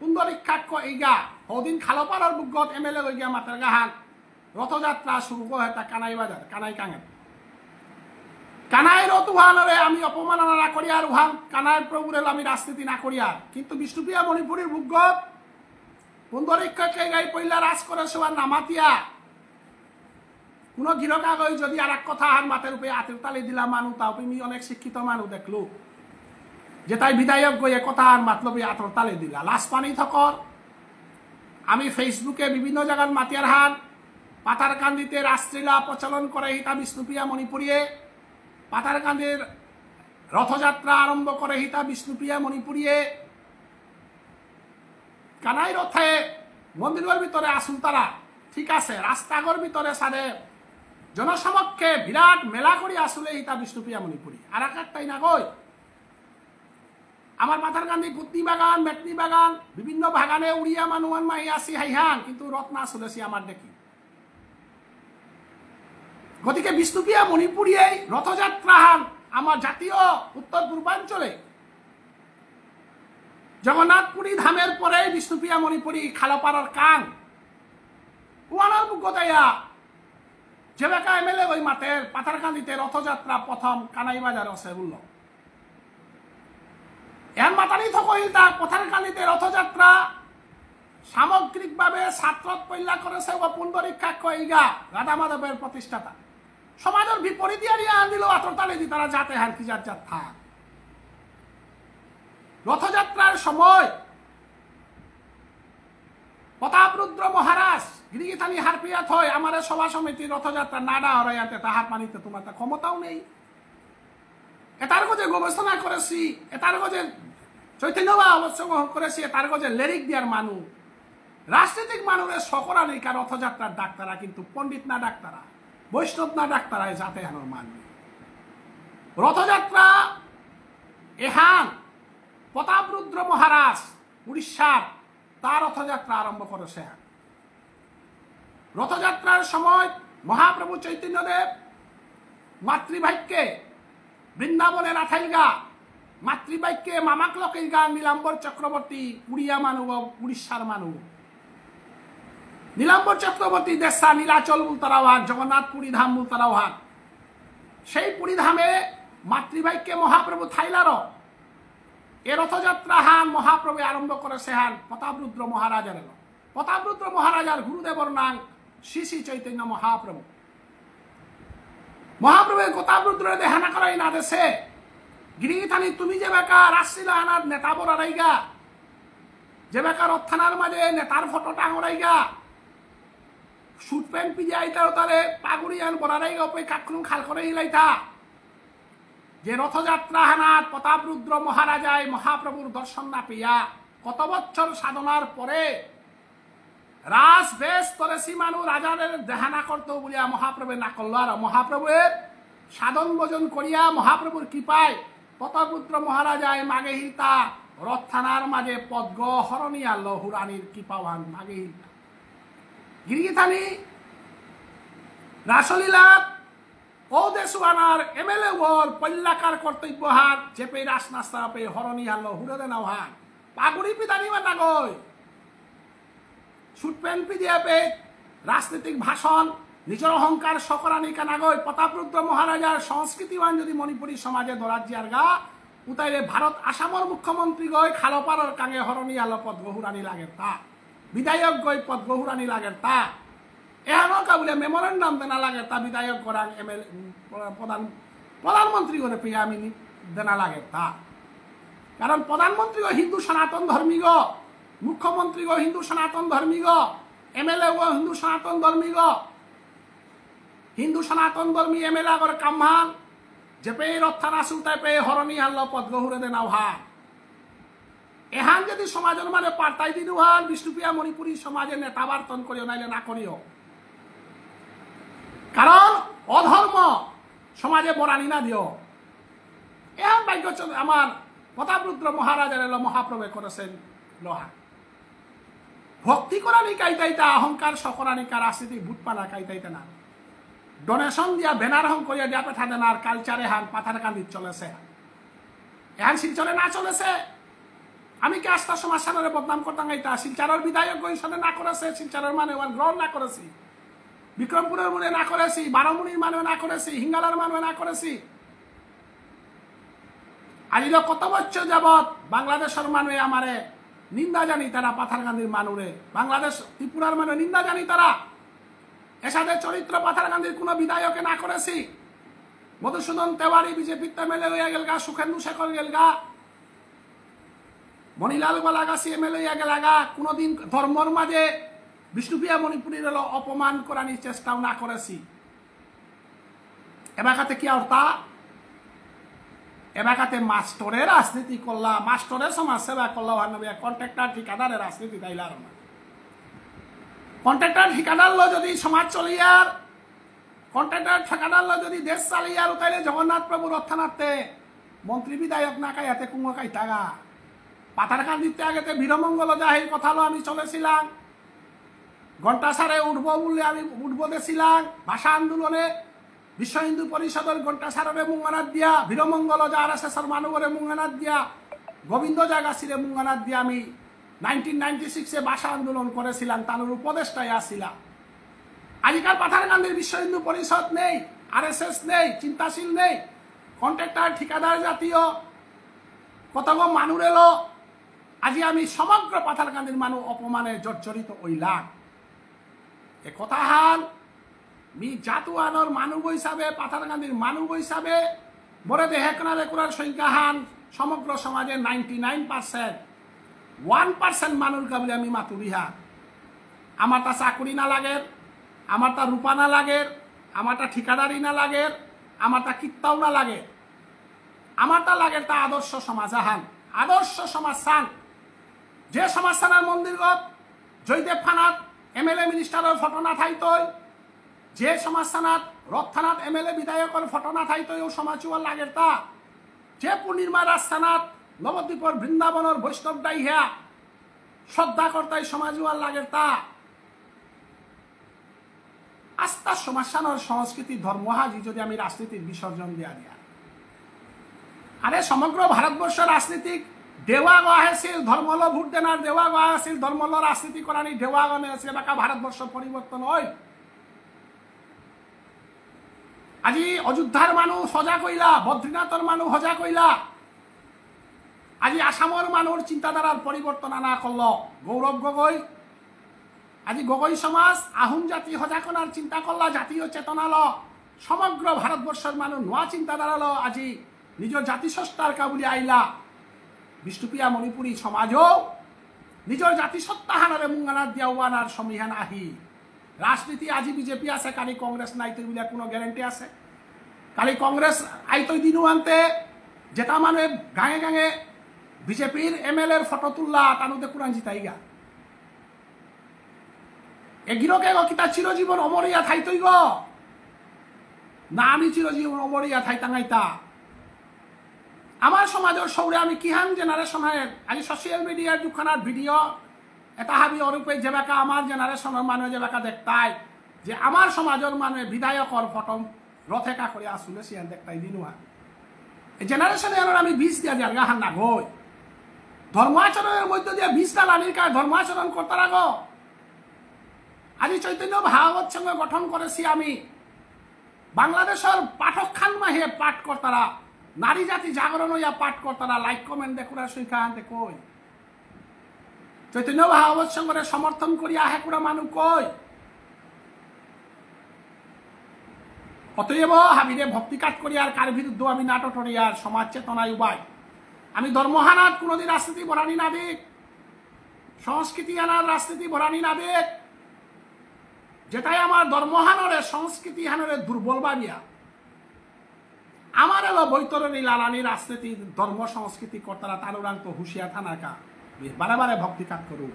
পুন্দরীক্ষাক্ষ এইগা ওদিন খালপাড়ার বুগত এমএলএ গই গিয়া মাতার গাহান রথযাত্রা শুরু করে এটা কানাই বাজার কানাই কাঙে কানাই রতুহানরে আমি অপমাননা না করিয়ার উহান কানাই প্রভুরে আমি রাজনীতি না করিয়ার কিন্তু বিষ্ণুপ্রিয়া মণিপুরীর বুগত পুন্দরীক্ষাকে গাই পইলা রাজ করে সেবার নামাতিয়া কোনো গিরকা গই যদি আর এক কথা হান মাতের উপরে আতের তালি দিলা মানুষ তাও তুমি অনেক শিক্ষিত মানুষ দেখলো যে তাই বিধায়ক গই কথা হান মাতলবি আতর তালি দিলা লাশ পানি থকর আমি ফেসবুকে বিভিন্ন জায়গার মাতিয়ার হান পাতারকান্দিতে রাষ্ট্রীলা প্রচলন করে হিতা বিষ্ণুপ্রিয়া মণিপুরীয়ে পাতারকান্দির রথযাত্রা আরম্ভ করে হিতা বিষ্ণুপ্রিয়া মণিপুরীয়ে কানাই রথে মন্দিরের ভিতরে আসুন তারা ঠিক আছে রাস্তাঘর ভিতরে সাদে জনসমক্ষে বিরাট মেলা করি আসলে হিতা বিষ্ণুপ্রিয়া মণিপুরী আর একটাই না গই আমার পাতারকান্দি পুতনি বাগান মেটনি বাগান বিভিন্ন বাগানে উড়িয়া মানুয়ান মাই আসি হাইহান কিন্তু রথ না চলেছি আমার দেখি গতিকে বিষ্ণুপ্রিয়া মণিপুরী এই রথযাত্রা হান আমার জাতীয় উত্তর পূর্বাঞ্চলে জগন্নাথপুরী ধামের পরে বিষ্ণুপ্রিয়া মণিপুরী খালপাড়ার কাং কুয়ানোর বুকতাইয়া যেবেকা এমএলএ ওই মাতের পাথারকান্দিতে রথযাত্রা প্রথম কানাই বাজার আছে বলল এর মাতানি থকইল তার পাথারকান্দিতে রথযাত্রা সামগ্রিকভাবে ছাত্রত পল্লা করেছে ও পুন্দরীক্ষাক্ষ ইগা রাধা মাধবের প্রতিষ্ঠাতা সমাজের বিপরীত আনিয়া আনিল আতরতালে দি তারা যাতে হার কি যার যাত থাক রথযাত্রার সময় প্রতাপরুদ্র মহারাজ গিরিগিথানি হারপিয়া থয় আমার সভা সমিতি রথযাত্রা নাডা হরাইয়াতে তাহার পানিতে তোমার তা ক্ষমতাও নেই এটার গজে গবেষণা করেছি এটার গজে চৈতন্যবা অবশ্য করেছি এটার গজে লেরিক দিয়ার মানুষ রাজনৈতিক মানুষের সকরা নেই কার রথযাত্রার ডাক্তারা কিন্তু পণ্ডিত না ডাক্তারা বৈষ্ণব না ডাক্তারা যাতে হানোর মানুষ রথযাত্রা এহান প্রতাপরুদ্র মহারাজ উড়িষ্যার তার রথযাত্রা আরম্ভ করেছে রথযাত্রার সময় মহাপ্রভু চৈতন্যদেব মাতৃবাক্যে বৃন্দাবনের আঠাইলগা মাতৃবাক্যে মামাক লোকের গান নীলাম্বর চক্রবর্তী উড়িয়া মানুষ উড়িষ্যার মানুষ নীলাম্বর চক্রবর্তী দেশা নীলাচল বুলতারাওয়ান জগন্নাথপুরী ধাম বুলতারাওয়ান সেই পুরী ধামে মাতৃবাক্যে মহাপ্রভু থাইলার এ রথযাত্রা হান মহাপ্রভু আরম্ভ করেছে হান প্রতাপরুদ্র মহারাজার প্রতাপরুদ্র মহারাজার গুরুদেবর নাম শ্রী শ্রী চৈতন্য মহাপ্রভু মহাপ্রভুর প্রতাপরুদ্র দেহানা করাই না দেশে গিরিগিথানি তুমি যে বেকা রাশিলা আনার নেতা বরাইগা যে বেকা রথথানার মাঝে নেতার ফটো টাঙরাইগা সুট প্যান্ট পিজে আইতা তারে পাগুড়ি আন বরাইগা ওপে কাকুন খাল করে হিলাইতা যে রথযাত্রা হানাত প্রতাপরুদ্র মহারাজায় মহাপ্রভুর দর্শন না পেয়া কত বছর সাধনার পরে রাস বেশ তরেসি মানুষ রাজাদের দেহানা করতো বলিয়া মহাপ্রভু না করল আর মহাপ্রভুর সাধন ভোজন করিয়া মহাপ্রভুর কৃপায় প্রতাপরুদ্র মহারাজায় মাগে হিলতা রথথানার মাঝে পদ্ম হরণিয়া লহুরানির কৃপাওয়ান মাগে হিলতা গিরিগিথানি রাসলীলা ও দেশুয়ানার এমএলএ ওর পল্লাকার কর্তব্য হাত চেপে রাস নাস্তা পে হরণি হাল হুড়ে দেন হান পাগুড়ি পিতানি মানা গই সুট প্যান্ট পিদিয়া পে রাজনৈতিক ভাষণ নিজের অহংকার সকরানি কানাগৈ প্রতাপরুদ্র মহারাজার সংস্কৃতিবান যদি মণিপুরী সমাজে দরাজিয়ার গা উতাইলে ভারত আসামর মুখ্যমন্ত্রী গৈ খালপাড়র কাঙে হরণী আলো পদ গহুরানি লাগে তা বিধায়ক গৈ পদ গহুরানি লাগে তা এহানকা বলে মেমোরেন্ডাম দেনা লাগে তা বিধায়ক গরাং প্রধানমন্ত্রী করে পেয়ে আমি দেনা লাগে তা কারণ প্রধানমন্ত্রী হিন্দু সনাতন ধর্মী গ মুখ্যমন্ত্রী গো হিন্দু সনাতন ধর্মী গ এমএলএ গো হিন্দু সনাতন ধর্মী গ হিন্দু সনাতন ধর্মী এমএলএ করে কামহান যে পে রত্থানা সুলতাই পে হরণী হাল্ল পদ গহুরে দেন আহ্বান এহান যদি সমাজের মানে পাল্টাই দিন হান বিষ্ণুপ্রিয়া মণিপুরী সমাজের নেতা বার্তন করিও নাইলে না করিও কারণ অধর্ম সমাজে বরানি না দিও এহান ভাগ্য আমার প্রতাপরুদ্র মহারাজার এলো মহাপ্রভে করেছেন লোহা ভক্তি করা নিকাইতাইতা অহংকার সকরানিকা রাজনীতি ভূতপানা কাইতাইতে না ডোনেশন দিয়া ব্যানার হং করিয়া দিয়া পেঠা দেন আর কালচারে হান পাথার কান্দি চলেছে এহান শিলচরে না চলেছে আমি কি আস্থা সমাজ সানরে বদনাম করতাম গাইতা শিলচারের বিধায়ক গইসনে না করেছে শিলচারের মানে ওয়ান গ্রহণ না করেছি বিক্রমপুরের মনে না করেছি বারোমুনির মানে না করেছি হিঙ্গালার মানে না করেছি আজিল কত বছর যাবৎ বাংলাদেশের মানুষ আমারে নিন্দা জানি তারা পাথারকান্দির মানুরে বাংলাদেশ ত্রিপুরার মানুষ নিন্দা জানি তারা এসাদের চরিত্র পাথারকান্দির কোন বিধায়কে না করেছি মধুসূদন তেওয়ারি বিজেপির এমএলএ হইয়া গেলগা সুখেন্দু শেখর গেলগা মণিলাল গলাগাছি এমএলএ হইয়া গেলাগা কোনদিন ধর্মর মাঝে বিষ্ণুপ্রিয়া মণিপুরীর হলো অপমান করানির চেষ্টাও না করেছি এবাকাতে কি আর তা এবাকাতে মাস্টরের রাজনীতি করলা মাস্টরের সমাজ সেবা করলা কন্ট্রাক্টর ঠিকাদারের রাজনীতি তাইলার না কন্ট্রাক্টর ঠিকাদার লো যদি সমাজ চলিয়ার কন্ট্রাক্টর ঠিকাদার লো যদি দেশ চালিয়ার তাইলে জগন্নাথ প্রভু রত্থানাথে মন্ত্রী বিধায়ক না কাইয়াতে কুঙ্গ কাইতাগা পাথারকান্দিতে আগেতে বীরমঙ্গল জাহির কথা লো আমি চলেছিলাম ঘণ্টাসারে উঠবো বললে আমি উঠবো দেছিলাম ভাষা আন্দোলনে বিশ্ব হিন্দু পরিষদের ঘণ্টাসারে মুঙ্গানাথ দিয়া বীরমঙ্গল যা আরএসএসের মানুষরে মুঙ্গানাথ দিয়া গোবিন্দ জাগাছিরে মুঙ্গানাথ দিয়া আমি 1996 ভাষা আন্দোলন করেছিলাম তার উপদেষ্টায় আসছিলাম আজকাল পাথারকান্দির বিশ্ব হিন্দু পরিষদ নেই আরএসএস নেই চিন্তাশীল নেই কন্ট্রাক্টর ঠিকাদার জাতীয় কতগ মানুষ এলো আজি আমি সমগ্র পাথারকান্দির মানুষ অপমানে জর্জরিত হইলাম এ কথা হাল মি জাতুয়ানোর মানুষ হিসাবে পাথারকান্দির মানুষ হিসাবে বড় দেহেকনার একরার সংখ্যা হান সমগ্র সমাজে 99% 1% মানুষ বলে আমি মাতুরিহা আমার তা চাকরি না লাগে আমার তা রূপা না লাগে আমার তা ঠিকাদারি না লাগে আমার তা কিত্তাও না লাগে আমার তা লাগে তা আদর্শ সমাজ হান আদর্শ সমাজ সান যে সমাজ সানার মন্দিরগত জয়দেব থানাত এমএলএ মিনিস্টারের ফটো না থাইতই যে সমাজ থানাত রথ থানাত এমএলএ বিধায়কের ফটো না থাইতই ও সমাজ লাগে তা যে পূর্ণিমা রাজ থানাত নবদ্বীপের বৃন্দাবনের বৈষ্ণব ডাইহা শ্রদ্ধা কর্তাই সমাজ লাগে তা আস্থা সমাসানোর সংস্কৃতি ধর্মহাজি যদি আমি রাজনীতির বিসর্জন দিয়া দিয়া আরে সমগ্র ভারতবর্ষ রাজনীতিক দেওয়া গেছিল ধর্মল ভোট দেনার দেওয়া গেছিল ধর্মল রাজনীতি করানি দেওয়া গনে আছে বাকা ভারতবর্ষ পরিবর্তন হয় আজি অযোধ্যার মানুষ সজা কইলা বদ্রীনাথের মানুষ সজা কইলা আজি আসামর মানুষ চিন্তাধারার পরিবর্তন আনা করল গৌরব গগৈ আজি গগৈ সমাজ আহোম জাতি সজা করার চিন্তা করলা জাতীয় চেতনা ল সমগ্র ভারতবর্ষের মানুষ নোয়া চিন্তাধারা ল আজি নিজের জাতিসত্তার কাবুলি আইলা বিষ্ণুপ্রিয়া মণিপুরী সমাজও নিজের জাতিসত্তা হানারে মুঙ্গানাথ দিয়া ওয়ানার সমীহান আহি রাজনীতি আজি বিজেপি আছে কালি কংগ্রেস নাইতে বলে কোনো গ্যারেন্টি আছে কালি কংগ্রেস আইতই দিনু আনতে যেটা মানে গাঙে গাঙে বিজেপির এমএলএর ফটো তুললা তানুতে কোরআন জিতাইগা এগিরকে কিতা চিরজীবন অমরিয়া থাইতই গ না আমি চিরজীবন অমরিয়া থাইতাঙাইতা আমার সমাজের সৌরে আমি কিহান জেনারেশনের আজি সোশ্যাল মিডিয়ার দুখানার ভিডিও এটা হাবি অরূপে যেবাকা আমার জেনারেশনের মানুষ যেবাকা দেখতাই যে আমার সমাজের মানুষ বিধায়কর ফটো রথেকা করে আসলে সিয়ান দেখতাই দিনুয়া এই জেনারেশনে আমি 20 দিয়া জায়গা হান না গই ধর্ম আচরণের মধ্যে দিয়ে 20টা লানির কাজ ধর্ম আচরণ করতে রাখো আজি চৈতন্য ভাগবত সংঘ গঠন করেছি আমি বাংলাদেশের পাঠক খান মাহে পাঠ কর্তারা নারী জাতি জাগরণ হইয়া পাঠ কর্তারা লাইক কমেন্ট দেখুরা সুইখা আনতে কই চৈতন্য ভাগবত সংঘরে সমর্থন করিয়া হেকুরা মানুষ কই অতএব হাবিরে ভক্তিকাট করিয়ার কার বিরুদ্ধে আমি নাটক করিয়ার সমাজ চেতনায় উবাই আমি ধর্মহানার কোনোদিন রাজনীতি বরানি না দেখ সংস্কৃতি আনার রাজনীতি বরানি না দেখ যেটাই আমার ধর্মহানরে সংস্কৃতি হানরে দুর্বল ভাবিয়া আমার এলো বৈতরণী লালানি রাজনীতি ধর্ম সংস্কৃতি কর্তারা তানুরান্ত হুশিয়া থানাকা বারে বারে ভক্তিকাট করুন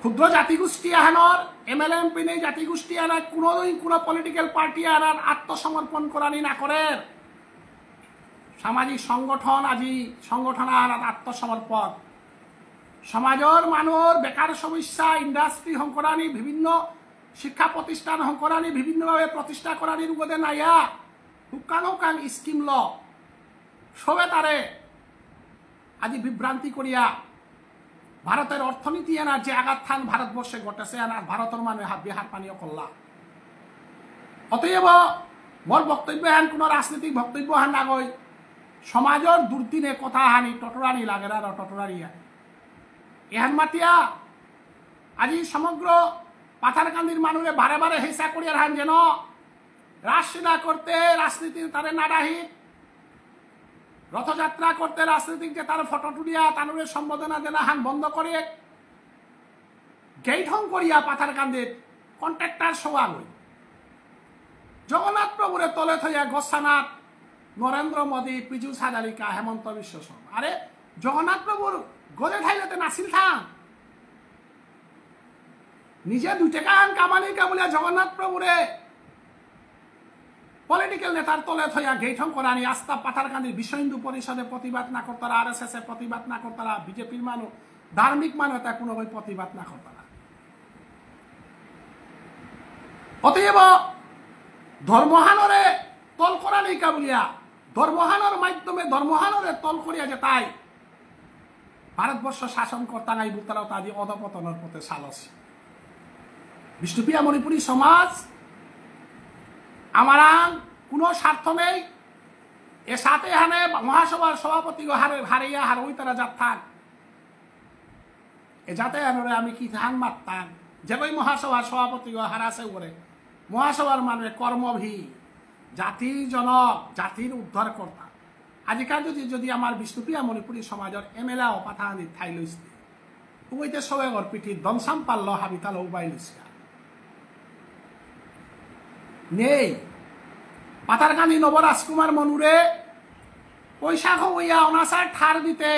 ক্ষুদ্র জাতিগোষ্ঠী আহানোর এমএলএ এমপি নেই জাতিগোষ্ঠী আনার কোনোদিন কোনো পলিটিক্যাল পার্টি আনার আত্মসমর্পণ করানি না করেন সামাজিক সংগঠন আজি সংগঠন আনার আত্মসমর্পণ সমাজের মানুষ বেকার সমস্যা ইন্ডাস্ট্রি হংকরানি বিভিন্ন শিক্ষা প্রতিষ্ঠান হংকরানি বিভিন্নভাবে প্রতিষ্ঠা করানির উগদে নাইয়া হুকাং হুকাং স্কিম ল সবে তারে আজি বিভ্রান্তি করিয়া ভারতের অর্থনীতি আনার যে আঘাত থান ভারতবর্ষে ঘটেছে আনার ভারতের মানুষ বিহার পানীয় করলা অতএব মোর বক্তব্য হান কোনো রাজনৈতিক বক্তব্য হান না গই সমাজের দুর্দিনে কথা হানি টটরানি লাগে আর টটরারিয়া এহান মাতিয়া আজি সমগ্র পাথারকান্দির মানুষে বারে বারে হিসা করিয়ার হান যেন রাজসেনা করতে রাজনীতির তারে নাডাহি রথযাত্রা করতে রাজনীতিক যে তার ফটো তুলিয়া তানুরের সম্বোধনা দেনা হান বন্ধ করে গেট হং করিয়া পাথারকান্দির কন্ট্রাক্টার সোয়া হই জগন্নাথ প্রভুরে তলে থইয়া গোসানাথ নরেন্দ্র মোদী পীযুষ হাজারিকা হেমন্ত বিশ্ব শর্মা আরে জগন্নাথ প্রভুর গলে ঠাইলেতে নাছিল থাম নিজে 2 টাকা আন কামানি কামুলিয়া জগন্নাথ প্রভুরে পলিটিক্যাল নেতার তলে থইয়া গেইঠং করানি আস্থা পাথারকান্দির বিশ্ব হিন্দু পরিষদে প্রতিবাদ না করতারা আরএসএস এ প্রতিবাদ না করতারা বিজেপির মানুষ ধার্মিক মানুষ তা কোনো প্রতিবাদ না করতারা অতএব ধর্মহানরে তল করানি কাবুলিয়া ধর্মহানর মাধ্যমে ধর্মহানরে তল করিয়া যে তাই ভারতবর্ষ শাসন কর্তা নাই বুতারাও তাদি অধপতনের পথে সালসী বিষ্ণুপ্রিয়া মণিপুরী সমাজ আমার কোনো স্বার্থ নেই এ সাথে হানে মহাসভার সভাপতি হারিয়া হারই তারা যাত্রান এ যাতে হানরে আমি কি ধান মারতাম যেবই মহাসভার সভাপতি হারাছে করে মহাসভার মানে কর্মভী জাতির জনক জাতির উদ্ধার কর্তা আজিকাল যদি আমার বিষ্ণুপ্রিয়া মণিপুরী সমাজের এমএলএ ও পাথানি ঠাই লৈছে উইতে সবে ঘর পিঠি দমসাম পাল্ল হাবিতাল উবাই লৈছে নেই পাথারকান্দি নবরাজকুমার মনুরে পয়সা খাওয়াইয়া অনাচার ঠার দিতে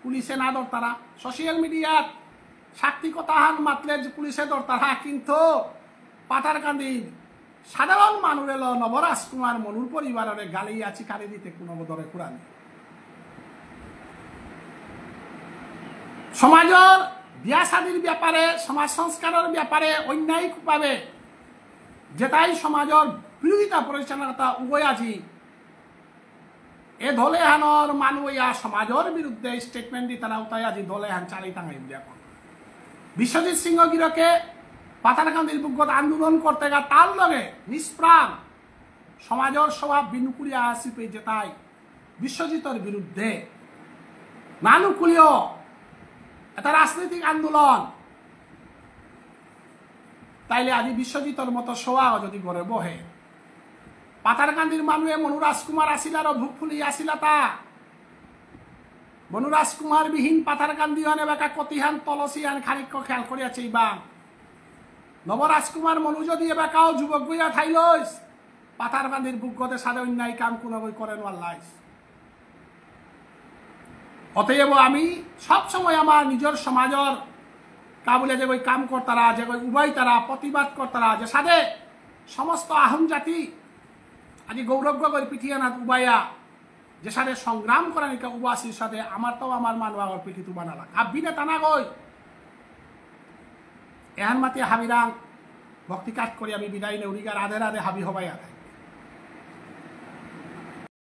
পুলিশে না দরতারা সোশিয়াল মিডিয়াত সাত্বিকতা হান মাতলে পুলিশে দরতারা কিন্তু পাথারকান্দি সাধারণ মানুষের নবরাজকুমার মনুর পরিবারের গালিয়া চিকারি দিতে কোনো দরে কুড়ানি সমাজের বিয়া শাদীর ব্যাপারে সমাজ সংস্কারের ব্যাপারে অন্যায়িক ভাবে যেটাই সমাজের বিরোধিতা পরিচালনা উভয় আজি এ ধলে হানর মানুয়া সমাজের বিরুদ্ধে স্টেটমেন্ট দি তারা উতাই আজি ধলে হান চালি টাঙাই বুঝিয়া বিশ্বজিৎ সিংহ গিরকে পাথারকান্দির বুকত আন্দোলন করতে গা তার লগে নিষ্প্রাণ সমাজের স্বভাব বিনুকুলিয়া আসিপে যেটাই বিশ্বজিতের বিরুদ্ধে নানুকুলীয় এটা রাজনৈতিক আন্দোলন তাইলে আজি বিশ্বজিতের মতো সোয়া যদি ঘরে বহে পাথারকান্দির মানুষে মনুরাজকুমার আসিলার ভুক ফুলি আসিলা তা মনুরাজকুমার বিহীন পাথারকান্দি আনে বেকা কতিহান তলসিয়ান খানিক খেয়াল করিয়াছে ইবা নবরাজকুমার মনু যদি এবাকাও যুবক গইয়া ঠাই লইস পাথারকান্দির বুকগতে সাদে অন্যায় কাম কোনো বই করেন আল্লাইস অতএব আমি সব সময় আমার নিজের সমাজের কাবুলে যে ওই কাম করতারা যে ওই উভয় তারা প্রতিবাদ করতারা যে সাদে সমস্ত আহম জাতি আজি গৌরব করে পিঠিয়ে না উবাইয়া যে সাথে সংগ্রাম করা নিকা উবাসীর সাথে আমার তো আমার মানুষ পিঠি তু বানালা আব্বি না টানা গই এহান মাতি হাবিরাং ভক্তি কাজ করি আমি বিদায় নেউরিগার আধে রাধে হাবি হবাই আধে